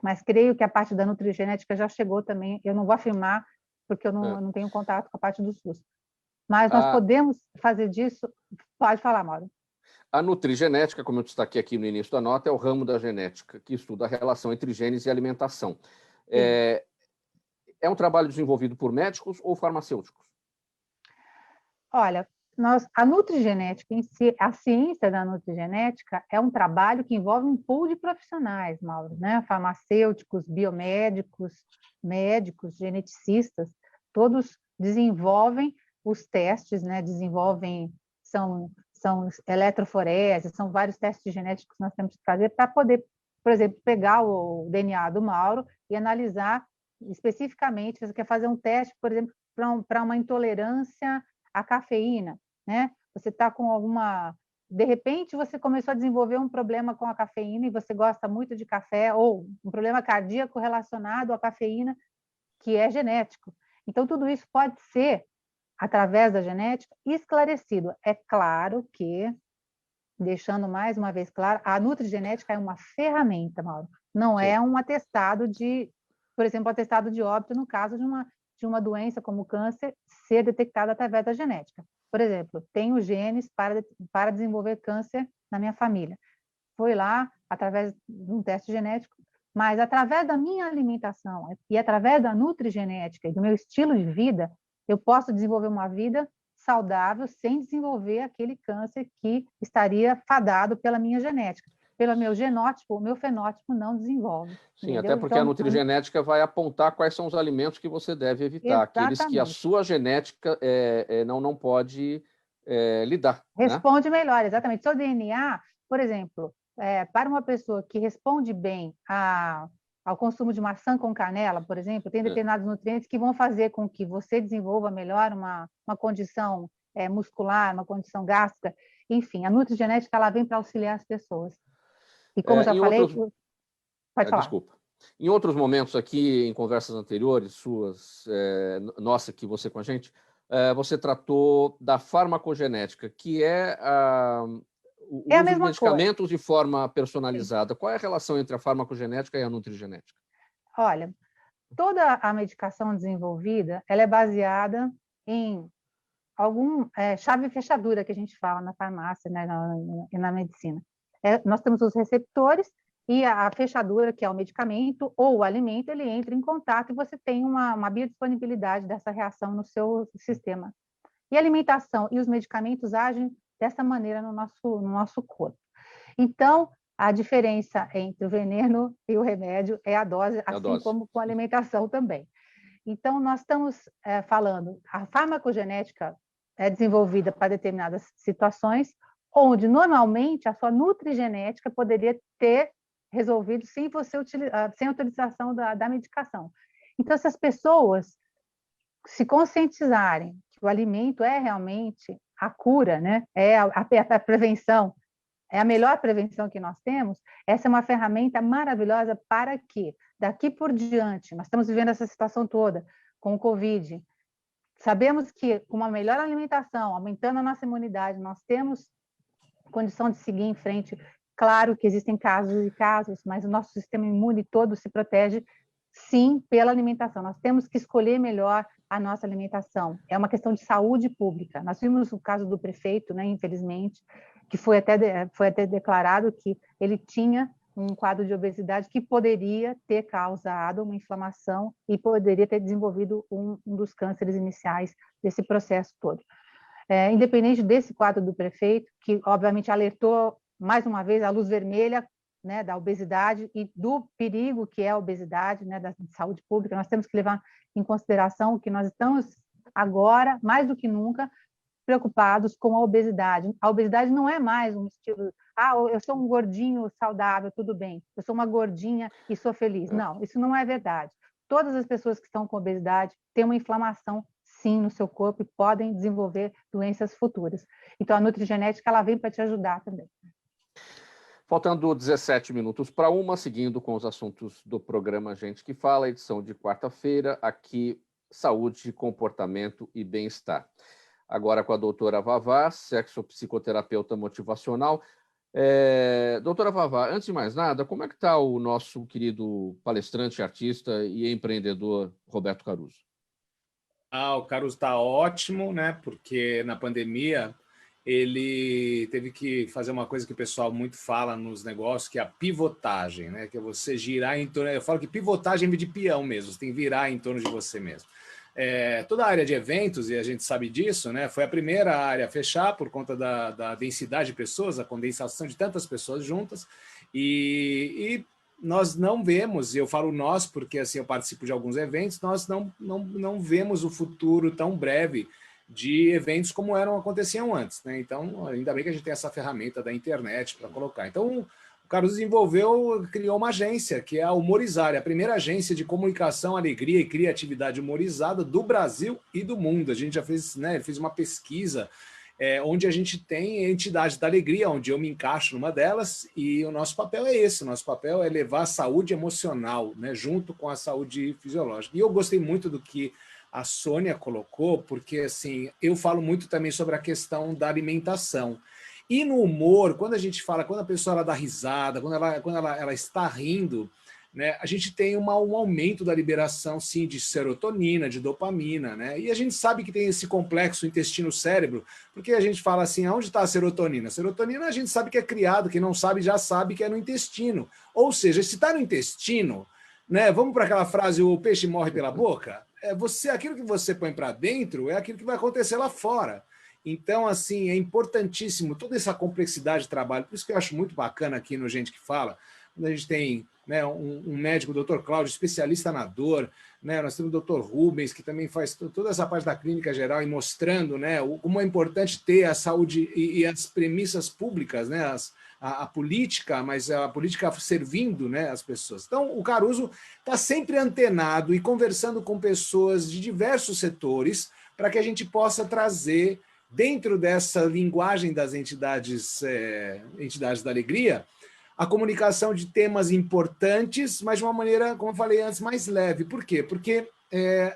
Mas creio que a parte da nutrigenética já chegou também, eu não vou afirmar, porque eu não tenho contato com a parte do SUS. Mas nós podemos fazer disso... Pode falar, Mauro. A nutrigenética, como eu destaquei aqui no início da nota, é o ramo da genética que estuda a relação entre genes e alimentação. É um trabalho desenvolvido por médicos ou farmacêuticos? Olha, a nutrigenética em si, a ciência da nutrigenética é um trabalho que envolve um pool de profissionais, Mauro, né? Farmacêuticos, biomédicos, médicos, geneticistas, todos desenvolvem os testes, né? São eletroforese, são vários testes genéticos que nós temos que fazer para poder, por exemplo, pegar o DNA do Mauro e analisar especificamente. Você quer fazer um teste, por exemplo, para uma intolerância à cafeína, né? Você está com alguma... De repente, você começou a desenvolver um problema com a cafeína e você gosta muito de café, ou um problema cardíaco relacionado à cafeína, que é genético. Então, tudo isso pode ser, através da genética, esclarecido. É claro que, deixando mais uma vez claro, a nutrigenética é uma ferramenta, Mauro. Não é um atestado por exemplo, atestado de óbito no caso de uma doença como o câncer ser detectada através da genética. Por exemplo, tenho genes para desenvolver câncer na minha família. Foi lá, através de um teste genético, mas através da minha alimentação e através da nutrigenética e do meu estilo de vida, eu posso desenvolver uma vida saudável sem desenvolver aquele câncer que estaria fadado pela minha genética. pelo meu genótipo, o meu fenótipo não desenvolve. Sim, entendeu? até porque Então, a nutrigenética vai apontar quais são os alimentos que você deve evitar, aqueles que a exatamente. sua genética não pode lidar, né? Responde melhor, exatamente. Seu DNA, por exemplo, para uma pessoa que responde bem ao consumo de maçã com canela, por exemplo, tem determinados nutrientes que vão fazer com que você desenvolva melhor uma condição muscular, uma condição gástrica. Enfim, a nutrigenética ela vem para auxiliar as pessoas. E como eu já falei, pode falar. Desculpa. Em outros momentos aqui, em conversas anteriores, suas, nossa, aqui você com a gente, você tratou da farmacogenética, que é o uso de medicamentos de forma personalizada. Sim. Qual é a relação entre a farmacogenética e a nutrigenética? Olha, toda a medicação desenvolvida, ela é baseada em algum chave e fechadura que a gente fala na farmácia, né, na medicina. Nós temos os receptores e a fechadura, que é o medicamento ou o alimento, ele entra em contato e você tem uma biodisponibilidade dessa reação no seu sistema. E a alimentação e os medicamentos agem dessa maneira no nosso corpo. Então, a diferença entre o veneno e o remédio é a dose, assim como com a alimentação também. Então, nós estamos falando, a farmacogenética é desenvolvida para determinadas situações, onde normalmente a sua nutrigenética poderia ter resolvido sem a utilização da medicação. Então, se as pessoas se conscientizarem que o alimento é realmente a cura, né? É a prevenção, é a melhor prevenção que nós temos, essa é uma ferramenta maravilhosa para que, daqui por diante, nós estamos vivendo essa situação toda com o Covid, sabemos que com uma melhor alimentação, aumentando a nossa imunidade, nós temos condição de seguir em frente. Claro que existem casos e casos, mas o nosso sistema imune todo se protege, sim, pela alimentação. Nós temos que escolher melhor a nossa alimentação. É uma questão de saúde pública. Nós vimos o caso do prefeito, né, infelizmente, que foi até declarado que ele tinha um quadro de obesidade que poderia ter causado uma inflamação e poderia ter desenvolvido um dos cânceres iniciais desse processo todo. Independente desse quadro do prefeito, que obviamente alertou mais uma vez a luz vermelha, né, da obesidade e do perigo que é a obesidade, né, da saúde pública, nós temos que levar em consideração que nós estamos agora, mais do que nunca, preocupados com a obesidade. A obesidade não é mais um estilo, eu sou um gordinho saudável, tudo bem, eu sou uma gordinha e sou feliz. Não, isso não é verdade. Todas as pessoas que estão com obesidade têm uma inflamação, sim, no seu corpo e podem desenvolver doenças futuras. Então, a nutrigenética ela vem para te ajudar também. Faltando 17 minutos para 1, seguindo com os assuntos do programa Gente que Fala, edição de quarta-feira, aqui, saúde, comportamento e bem-estar. Agora com a doutora Vavá, sexopsicoterapeuta motivacional. Doutora Vavá, antes de mais nada, como é que está o nosso querido palestrante, artista e empreendedor Roberto Caruso? O Caruso está ótimo, né? Porque na pandemia ele teve que fazer uma coisa que o pessoal muito fala nos negócios, que é a pivotagem, né? Que é você girar em torno... Eu falo que pivotagem é de peão mesmo, você tem que virar em torno de você mesmo. Toda a área de eventos, e a gente sabe disso, né? Foi a primeira área a fechar por conta da densidade de pessoas, a condensação de tantas pessoas juntas, e nós não vemos, e eu falo nós porque assim, eu participo de alguns eventos, nós não vemos o futuro tão breve de eventos como aconteciam antes, né? Então, ainda bem que a gente tem essa ferramenta da internet para colocar. Então, o Caruso criou uma agência, que é a Humorizar, a primeira agência de comunicação, alegria e criatividade humorizada do Brasil e do mundo. A gente já fez, né, fez uma pesquisa onde a gente tem entidades da alegria, onde eu me encaixo numa delas, e o nosso papel é esse, o nosso papel é levar a saúde emocional, né, junto com a saúde fisiológica. E eu gostei muito do que a Sônia colocou, porque assim, eu falo muito também sobre a questão da alimentação. E no humor, quando a gente fala, quando a pessoa ela dá risada, quando ela está rindo, né, a gente tem um aumento da liberação, sim, de serotonina, de dopamina, né? E a gente sabe que tem esse complexo intestino-cérebro, porque a gente fala assim, onde está a serotonina? A serotonina a gente sabe que é criado, quem não sabe já sabe que é no intestino. Ou seja, se está no intestino, né, vamos para aquela frase, o peixe morre pela boca? Aquilo que você põe para dentro é aquilo que vai acontecer lá fora. Então, assim, é importantíssimo toda essa complexidade de trabalho. Por isso que eu acho muito bacana aqui no Gente que Fala, quando a gente tem, né, um médico, o Dr. Cláudio, especialista na dor, né, nós temos o Dr. Rubens, que também faz toda essa parte da clínica geral e mostrando, né, como é importante ter a saúde e as premissas públicas, né, a política, mas a política servindo, né, as pessoas. Então, o Caruso está sempre antenado e conversando com pessoas de diversos setores para que a gente possa trazer, dentro dessa linguagem das entidades da alegria, a comunicação de temas importantes, mas de uma maneira, como eu falei antes, mais leve. Por quê? Porque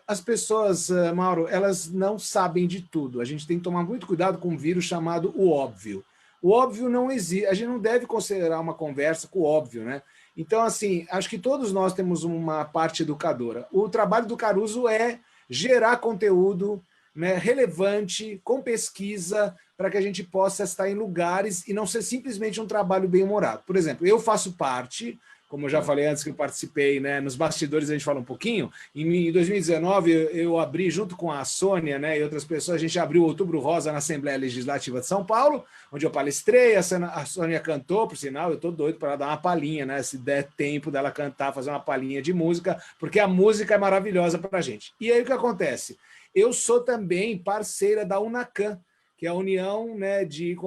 as pessoas, Mauro, elas não sabem de tudo. A gente tem que tomar muito cuidado com um vírus chamado o óbvio. O óbvio não existe, a gente não deve considerar uma conversa com o óbvio, né? Então, assim, acho que todos nós temos uma parte educadora. O trabalho do Caruso é gerar conteúdo, né, relevante, com pesquisa, para que a gente possa estar em lugares e não ser simplesmente um trabalho bem-humorado. Por exemplo, eu faço parte, como eu já falei antes que eu participei, né, nos bastidores a gente fala um pouquinho, em 2019 eu abri junto com a Sônia, né, e outras pessoas, a gente abriu o Outubro Rosa na Assembleia Legislativa de São Paulo, onde eu palestrei, a Sônia cantou, por sinal, eu estou doido para ela dar uma palhinha, né, se der tempo dela cantar, fazer uma palhinha de música, porque a música é maravilhosa para a gente. E aí o que acontece? Eu sou também parceira da UNACAM, que é a União, né, de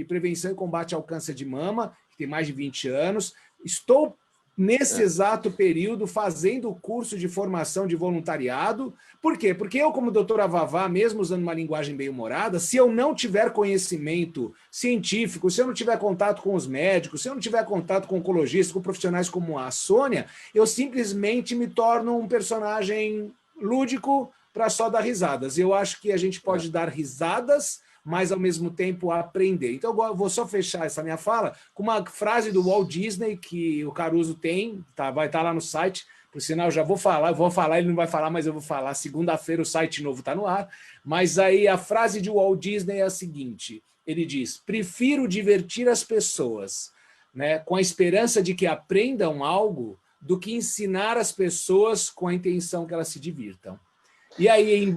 Prevenção e Combate ao Câncer de Mama, que tem mais de 20 anos. Estou, nesse exato período, fazendo o curso de formação de voluntariado. Por quê? Porque eu, como doutora Vavá, mesmo usando uma linguagem bem-humorada, se eu não tiver conhecimento científico, se eu não tiver contato com os médicos, se eu não tiver contato com oncologistas, com profissionais como a Sônia, eu simplesmente me torno um personagem lúdico para só dar risadas. Eu acho que a gente pode dar risadas, mas ao mesmo tempo aprender. Então, eu vou só fechar essa minha fala com uma frase do Walt Disney, que o Caruso tem, tá, vai estar lá no site, por sinal, eu vou falar, ele não vai falar, mas eu vou falar, segunda-feira o site novo está no ar, mas aí a frase de Walt Disney é a seguinte, ele diz, prefiro divertir as pessoas, né, com a esperança de que aprendam algo, do que ensinar as pessoas com a intenção que elas se divirtam. E aí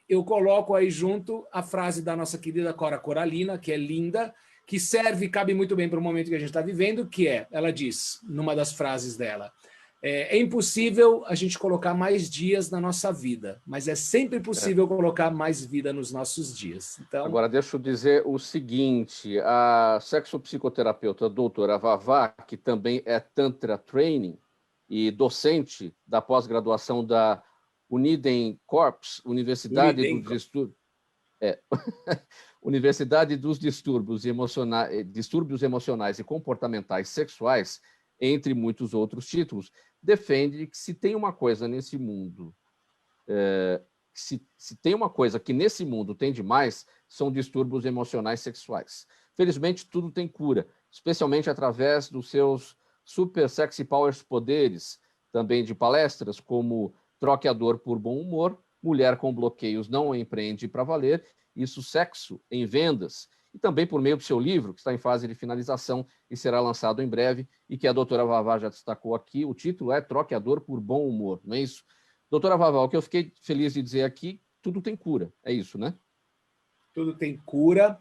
eu coloco aí junto a frase da nossa querida Cora Coralina, que é linda, que serve e cabe muito bem para o momento que a gente está vivendo, que é, ela diz, numa das frases dela, é impossível a gente colocar mais dias na nossa vida, mas é sempre possível colocar mais vida nos nossos dias. Então... Agora, deixa eu dizer o seguinte, a sexopsicoterapeuta doutora Vavá, que também é Tantra Training e docente da pós-graduação da Uniden Corps, Universidade dos Distúrbios Emocionais e Comportamentais Sexuais, entre muitos outros títulos, defende que se tem uma coisa nesse mundo, se tem uma coisa que nesse mundo tem demais, são distúrbios emocionais sexuais. Felizmente, tudo tem cura, especialmente através dos seus super sexy powers poderes, também de palestras como Troque a Dor por Bom Humor, Mulher com Bloqueios Não Empreende para Valer, Isso Sexo em Vendas, e também por meio do seu livro, que está em fase de finalização e será lançado em breve, e que a doutora Vavá já destacou aqui, o título é Troque a Dor por Bom Humor, não é isso? Doutora Vavá, o que eu fiquei feliz de dizer aqui, tudo tem cura, é isso, né? Tudo tem cura,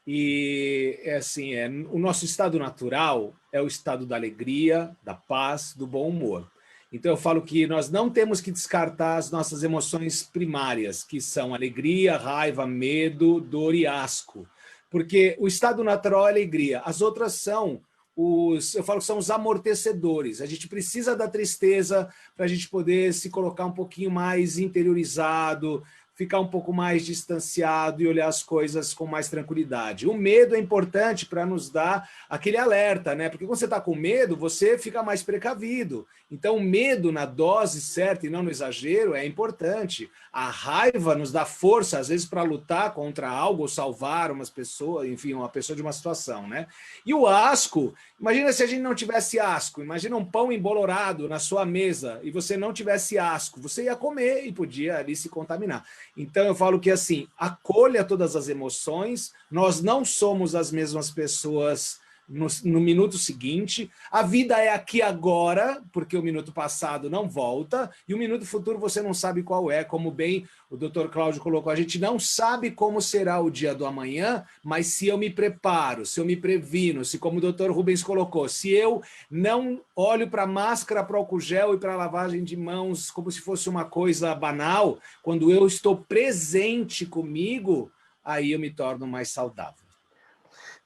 e assim, o nosso estado natural é o estado da alegria, da paz, do bom humor. Então, eu falo que nós não temos que descartar as nossas emoções primárias, que são alegria, raiva, medo, dor e asco. Porque o estado natural é alegria. As outras são eu falo que são os amortecedores. A gente precisa da tristeza para a gente poder se colocar um pouquinho mais interiorizado, ficar um pouco mais distanciado e olhar as coisas com mais tranquilidade. O medo é importante para nos dar aquele alerta, né? Porque quando você está com medo, você fica mais precavido. Então, o medo na dose certa e não no exagero é importante. A raiva nos dá força, às vezes, para lutar contra algo ou salvar umas pessoas, enfim, uma pessoa de uma situação, né? E o asco, imagina se a gente não tivesse asco, imagina um pão embolorado na sua mesa e você não tivesse asco, você ia comer e podia ali se contaminar. Então, eu falo que, assim, acolha todas as emoções, nós não somos as mesmas pessoas no minuto seguinte. A vida é aqui agora, porque o minuto passado não volta, e o minuto futuro você não sabe qual é, como bem o Dr. Cláudio colocou. A gente não sabe como será o dia do amanhã, mas se eu me preparo, se eu me previno, se, como o Dr. Rubens colocou, se eu não olho para a máscara, para o álcool gel e para a lavagem de mãos como se fosse uma coisa banal, quando eu estou presente comigo, aí eu me torno mais saudável.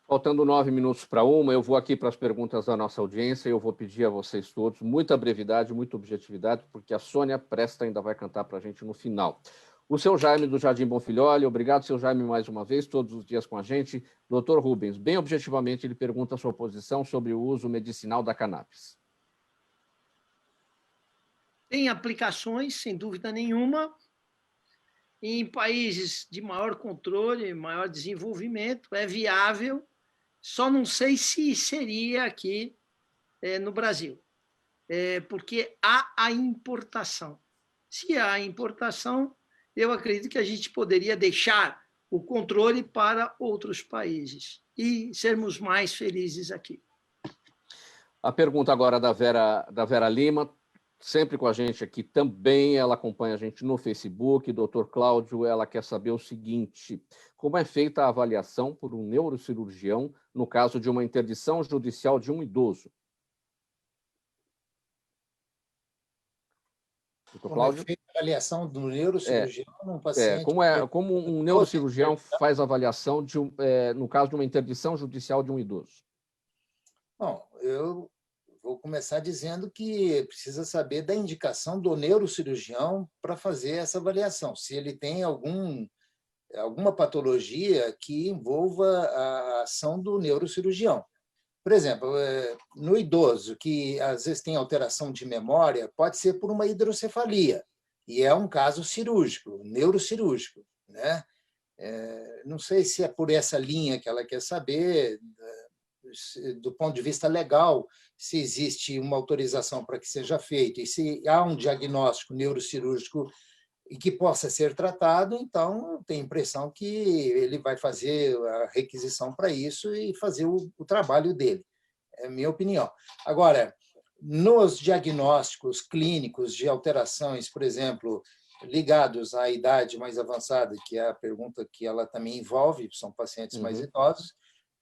Faltando 9 minutos para 1, eu vou aqui para as perguntas da nossa audiência e eu vou pedir a vocês todos muita brevidade, muita objetividade, porque a Sônia Presta ainda vai cantar para a gente no final. O seu Jaime do Jardim Bonfilholi, obrigado, seu Jaime, mais uma vez, todos os dias com a gente. Dr. Rubens, bem objetivamente, ele pergunta a sua posição sobre o uso medicinal da cannabis. Tem aplicações, sem dúvida nenhuma, em países de maior controle, maior desenvolvimento, é viável. Só não sei se seria aqui no Brasil, porque há a importação. Se há a importação, eu acredito que a gente poderia deixar o controle para outros países e sermos mais felizes aqui. A pergunta agora da Vera Lima, sempre com a gente aqui também, ela acompanha a gente no Facebook. Doutor Cláudio, ela quer saber o seguinte: como é feita a avaliação por um neurocirurgião no caso de uma interdição judicial de um idoso? Doutor Cláudio? Como é feita a avaliação do neurocirurgião num paciente? Como um neurocirurgião faz a avaliação no caso de uma interdição judicial de um idoso? Bom, eu vou começar dizendo que precisa saber da indicação do neurocirurgião para fazer essa avaliação, se ele tem alguma patologia que envolva a ação do neurocirurgião. Por exemplo, no idoso, que às vezes tem alteração de memória, pode ser por uma hidrocefalia, e é um caso cirúrgico, neurocirúrgico, né? Não sei se é por essa linha que ela quer saber, do ponto de vista legal, se existe uma autorização para que seja feito e se há um diagnóstico neurocirúrgico e que possa ser tratado, então eu tenho a impressão que ele vai fazer a requisição para isso e fazer o trabalho dele. É a minha opinião. Agora, nos diagnósticos clínicos de alterações, por exemplo, ligados à idade mais avançada, que é a pergunta que ela também envolve, são pacientes mais idosos,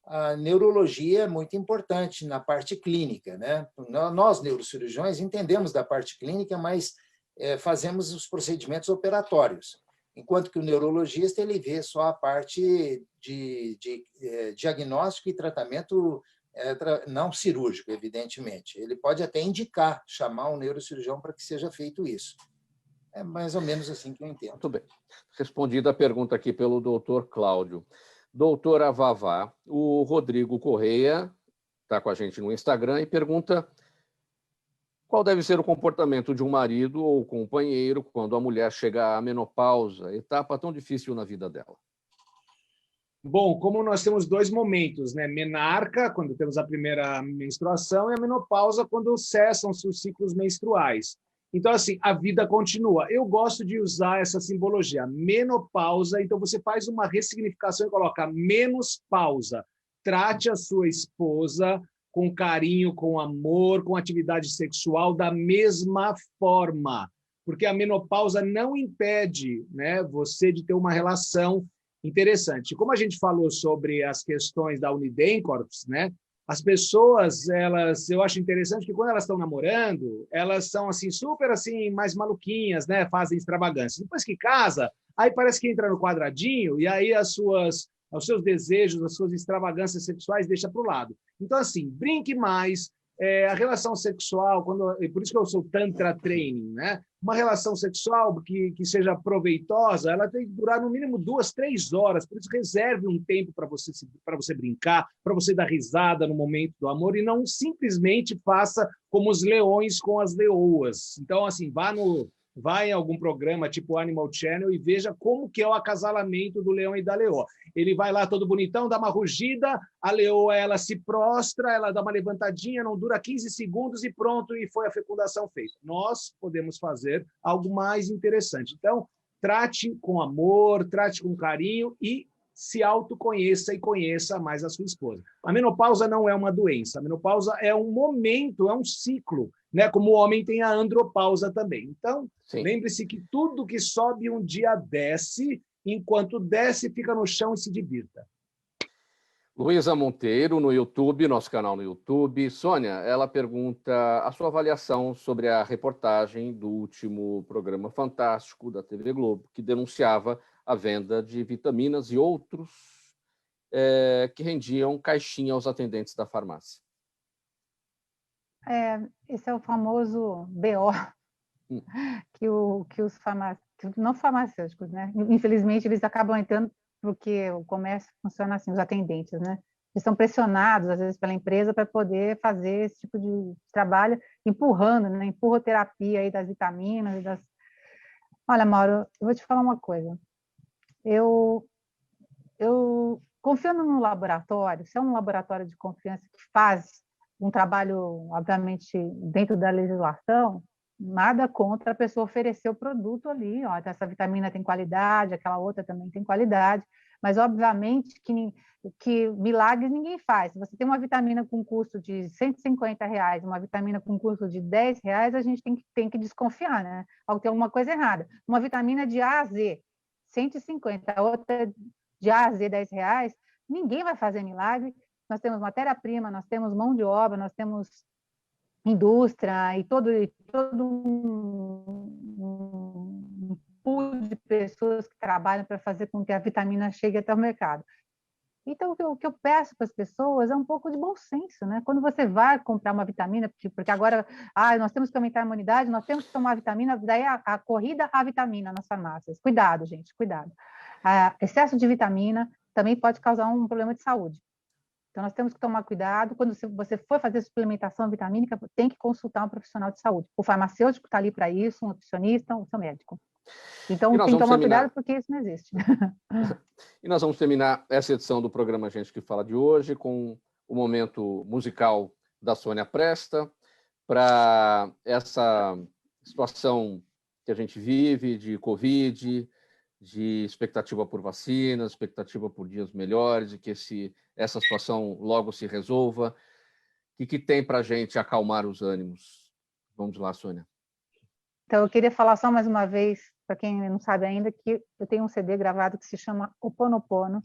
a neurologia é muito importante na parte clínica, né? Nós, neurocirurgiões, entendemos da parte clínica, mas fazemos os procedimentos operatórios, enquanto que o neurologista ele vê só a parte de diagnóstico e tratamento não cirúrgico, evidentemente. Ele pode até indicar, chamar um neurocirurgião para que seja feito isso. É mais ou menos assim que eu entendo. Muito bem. Respondida a pergunta aqui pelo doutor Cláudio. Doutora Vavá, o Rodrigo Correia está com a gente no Instagram e pergunta qual deve ser o comportamento de um marido ou companheiro quando a mulher chega à menopausa, etapa tão difícil na vida dela. Bom, como nós temos dois momentos, né? Menarca, quando temos a primeira menstruação, e a menopausa, quando cessam-se os ciclos menstruais. Então, assim, a vida continua. Eu gosto de usar essa simbologia, menopausa. Então, você faz uma ressignificação e coloca menos pausa. Trate a sua esposa com carinho, com amor, com atividade sexual da mesma forma. Porque a menopausa não impede, né, você de ter uma relação interessante. Como a gente falou sobre as questões da Unidencorps, né? As pessoas, eu acho interessante que quando elas estão namorando, elas são assim super assim mais maluquinhas, né? Fazem extravagâncias. Depois que casa, aí parece que entra no quadradinho e aí os seus desejos, as suas extravagâncias sexuais deixa para o lado. Então assim, brinque mais. A relação sexual, por isso que eu sou Tantra Training, né? Uma relação sexual que seja proveitosa, ela tem que durar no mínimo 2, 3 horas, por isso reserve um tempo para você brincar, para você dar risada no momento do amor e não simplesmente faça como os leões com as leoas. Então, assim, vá em algum programa tipo Animal Channel e veja como que é o acasalamento do leão e da leoa. Ele vai lá todo bonitão, dá uma rugida, a leoa ela se prostra, ela dá uma levantadinha, não dura 15 segundos e pronto, e foi a fecundação feita. Nós podemos fazer algo mais interessante. Então, trate com amor, trate com carinho e se autoconheça e conheça mais a sua esposa. A menopausa não é uma doença, a menopausa é um momento, é um ciclo, né? Como o homem tem a andropausa também. Então, Sim. lembre-se que tudo que sobe um dia desce, enquanto desce, fica no chão e se divirta. Luísa Monteiro, no YouTube, nosso canal no YouTube. Sônia, ela pergunta a sua avaliação sobre a reportagem do último programa fantástico da TV Globo, que denunciava a venda de vitaminas e outros que rendiam caixinha aos atendentes da farmácia. Esse é o famoso BO que os não farmacêuticos, né? Infelizmente, eles acabam entrando porque o comércio funciona assim, os atendentes, né? Eles são pressionados, às vezes, pela empresa para poder fazer esse tipo de trabalho, empurrando, né? Empurroterapia aí das vitaminas e das... Olha, Mauro, eu vou te falar uma coisa. Eu confiando no laboratório, se é um laboratório de confiança que faz um trabalho, obviamente, dentro da legislação, nada contra a pessoa oferecer o produto ali, ó, essa vitamina tem qualidade, aquela outra também tem qualidade, mas obviamente que milagres ninguém faz. Se você tem uma vitamina com custo de R$150, uma vitamina com custo de R$10, a gente tem que desconfiar, né? Tem alguma coisa errada. Uma vitamina de A a Z, 150, a outra de A a Z, R$10, ninguém vai fazer milagre. Nós temos matéria-prima, nós temos mão de obra, nós temos indústria e todo um pool de pessoas que trabalham para fazer com que a vitamina chegue até o mercado. Então, o que eu peço para as pessoas é um pouco de bom senso, né? Quando você vai comprar uma vitamina, porque agora nós temos que aumentar a imunidade, nós temos que tomar vitamina, daí a corrida à vitamina nas farmácias. Cuidado, gente, cuidado. Excesso de vitamina também pode causar um problema de saúde. Então, nós temos que tomar cuidado. Quando você for fazer suplementação vitamínica, tem que consultar um profissional de saúde. O farmacêutico está ali para isso, um nutricionista, o seu médico. Então, tem que tomar cuidado porque isso não existe. E nós vamos terminar essa edição do programa Gente que Fala de hoje com o momento musical da Sônia Presta para essa situação que a gente vive de Covid, de expectativa por vacinas, expectativa por dias melhores e que essa situação logo se resolva. O que tem para a gente acalmar os ânimos? Vamos lá, Sônia. Então, eu queria falar só mais uma vez, para quem não sabe ainda, que eu tenho um CD gravado que se chama Ho'oponopono.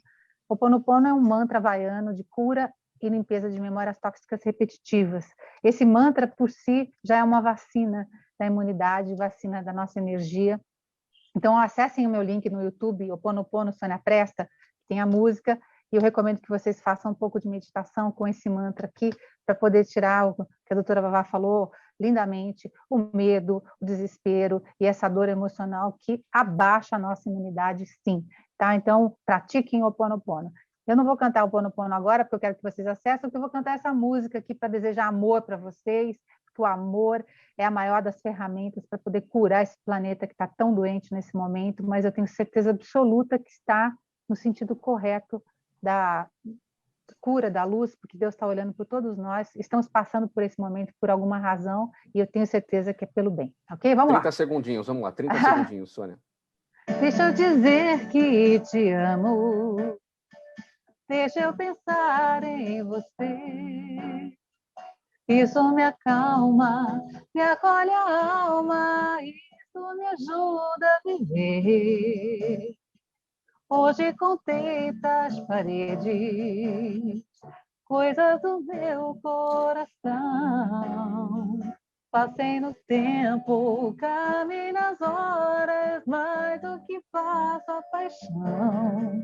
Ho'oponopono é um mantra havaiano de cura e limpeza de memórias tóxicas repetitivas. Esse mantra, por si, já é uma vacina da imunidade, vacina da nossa energia. Então, acessem o meu link no YouTube, Ho'oponopono Sônia Presta, tem a música, e eu recomendo que vocês façam um pouco de meditação com esse mantra aqui, para poder tirar o que a doutora Vavá falou lindamente, o medo, o desespero e essa dor emocional que abaixa a nossa imunidade, sim. Tá? Então, pratiquem o Ho'oponopono. Eu não vou cantar o Ho'oponopono agora, porque eu quero que vocês acessem, porque eu vou cantar essa música aqui para desejar amor para vocês, que o amor é a maior das ferramentas para poder curar esse planeta que está tão doente nesse momento, mas eu tenho certeza absoluta que está no sentido correto da cura, da luz, porque Deus está olhando por todos nós, estamos passando por esse momento por alguma razão, e eu tenho certeza que é pelo bem. Ok? Vamos lá. 30 segundinhos, vamos lá. 30 segundinhos, Sônia. Deixa eu dizer que te amo, deixa eu pensar em você. Isso me acalma, me acolhe a alma, isso me ajuda a viver. Hoje contempla as paredes, coisas do meu coração. Passei no tempo, caminhei nas horas, mais do que faço a paixão.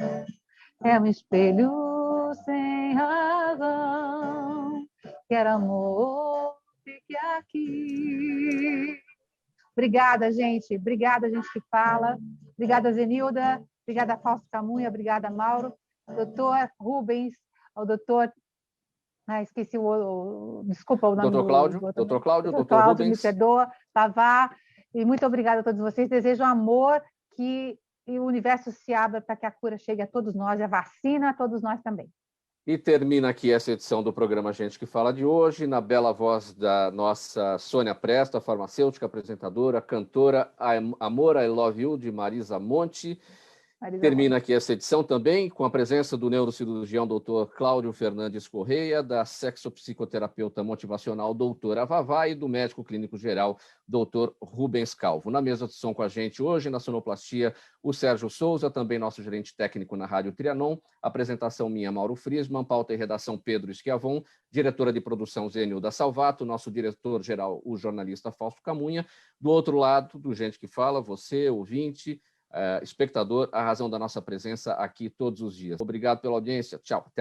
É um espelho sem razão. Quero amor, fique aqui. Obrigada, gente. Obrigada, gente que fala. Obrigada, Zenilda. Obrigada, Fausto Camunha. Obrigada, Mauro. Doutor Rubens, o doutor... esqueci desculpa o nome doutor Cláudio, doutor Cláudio, doutor Rubens. Me perdoa, Vavá. E muito obrigada a todos vocês. Desejo amor, que o universo se abra para que a cura chegue a todos nós, e a vacina a todos nós também. E termina aqui essa edição do programa Gente que Fala de hoje, na bela voz da nossa Sônia Presta, farmacêutica, apresentadora, cantora, Amor, I Love You, de Marisa Monte. Termina aqui essa edição também com a presença do neurocirurgião Dr. Cláudio Fernandes Correia, da sexopsicoterapeuta motivacional doutora Vavá e do médico clínico geral Dr. Rubens Calvo. Na mesa de som com a gente hoje, na sonoplastia, o Sérgio Souza, também nosso gerente técnico na Rádio Trianon, apresentação minha, Mauro Friesman, pauta e redação Pedro Schiavon, diretora de produção Zenilda Salvato, nosso diretor-geral, o jornalista Fausto Camunha. Do outro lado, do Gente que Fala, você, ouvinte, espectador, a razão da nossa presença aqui todos os dias. Obrigado pela audiência. Tchau. Até amanhã.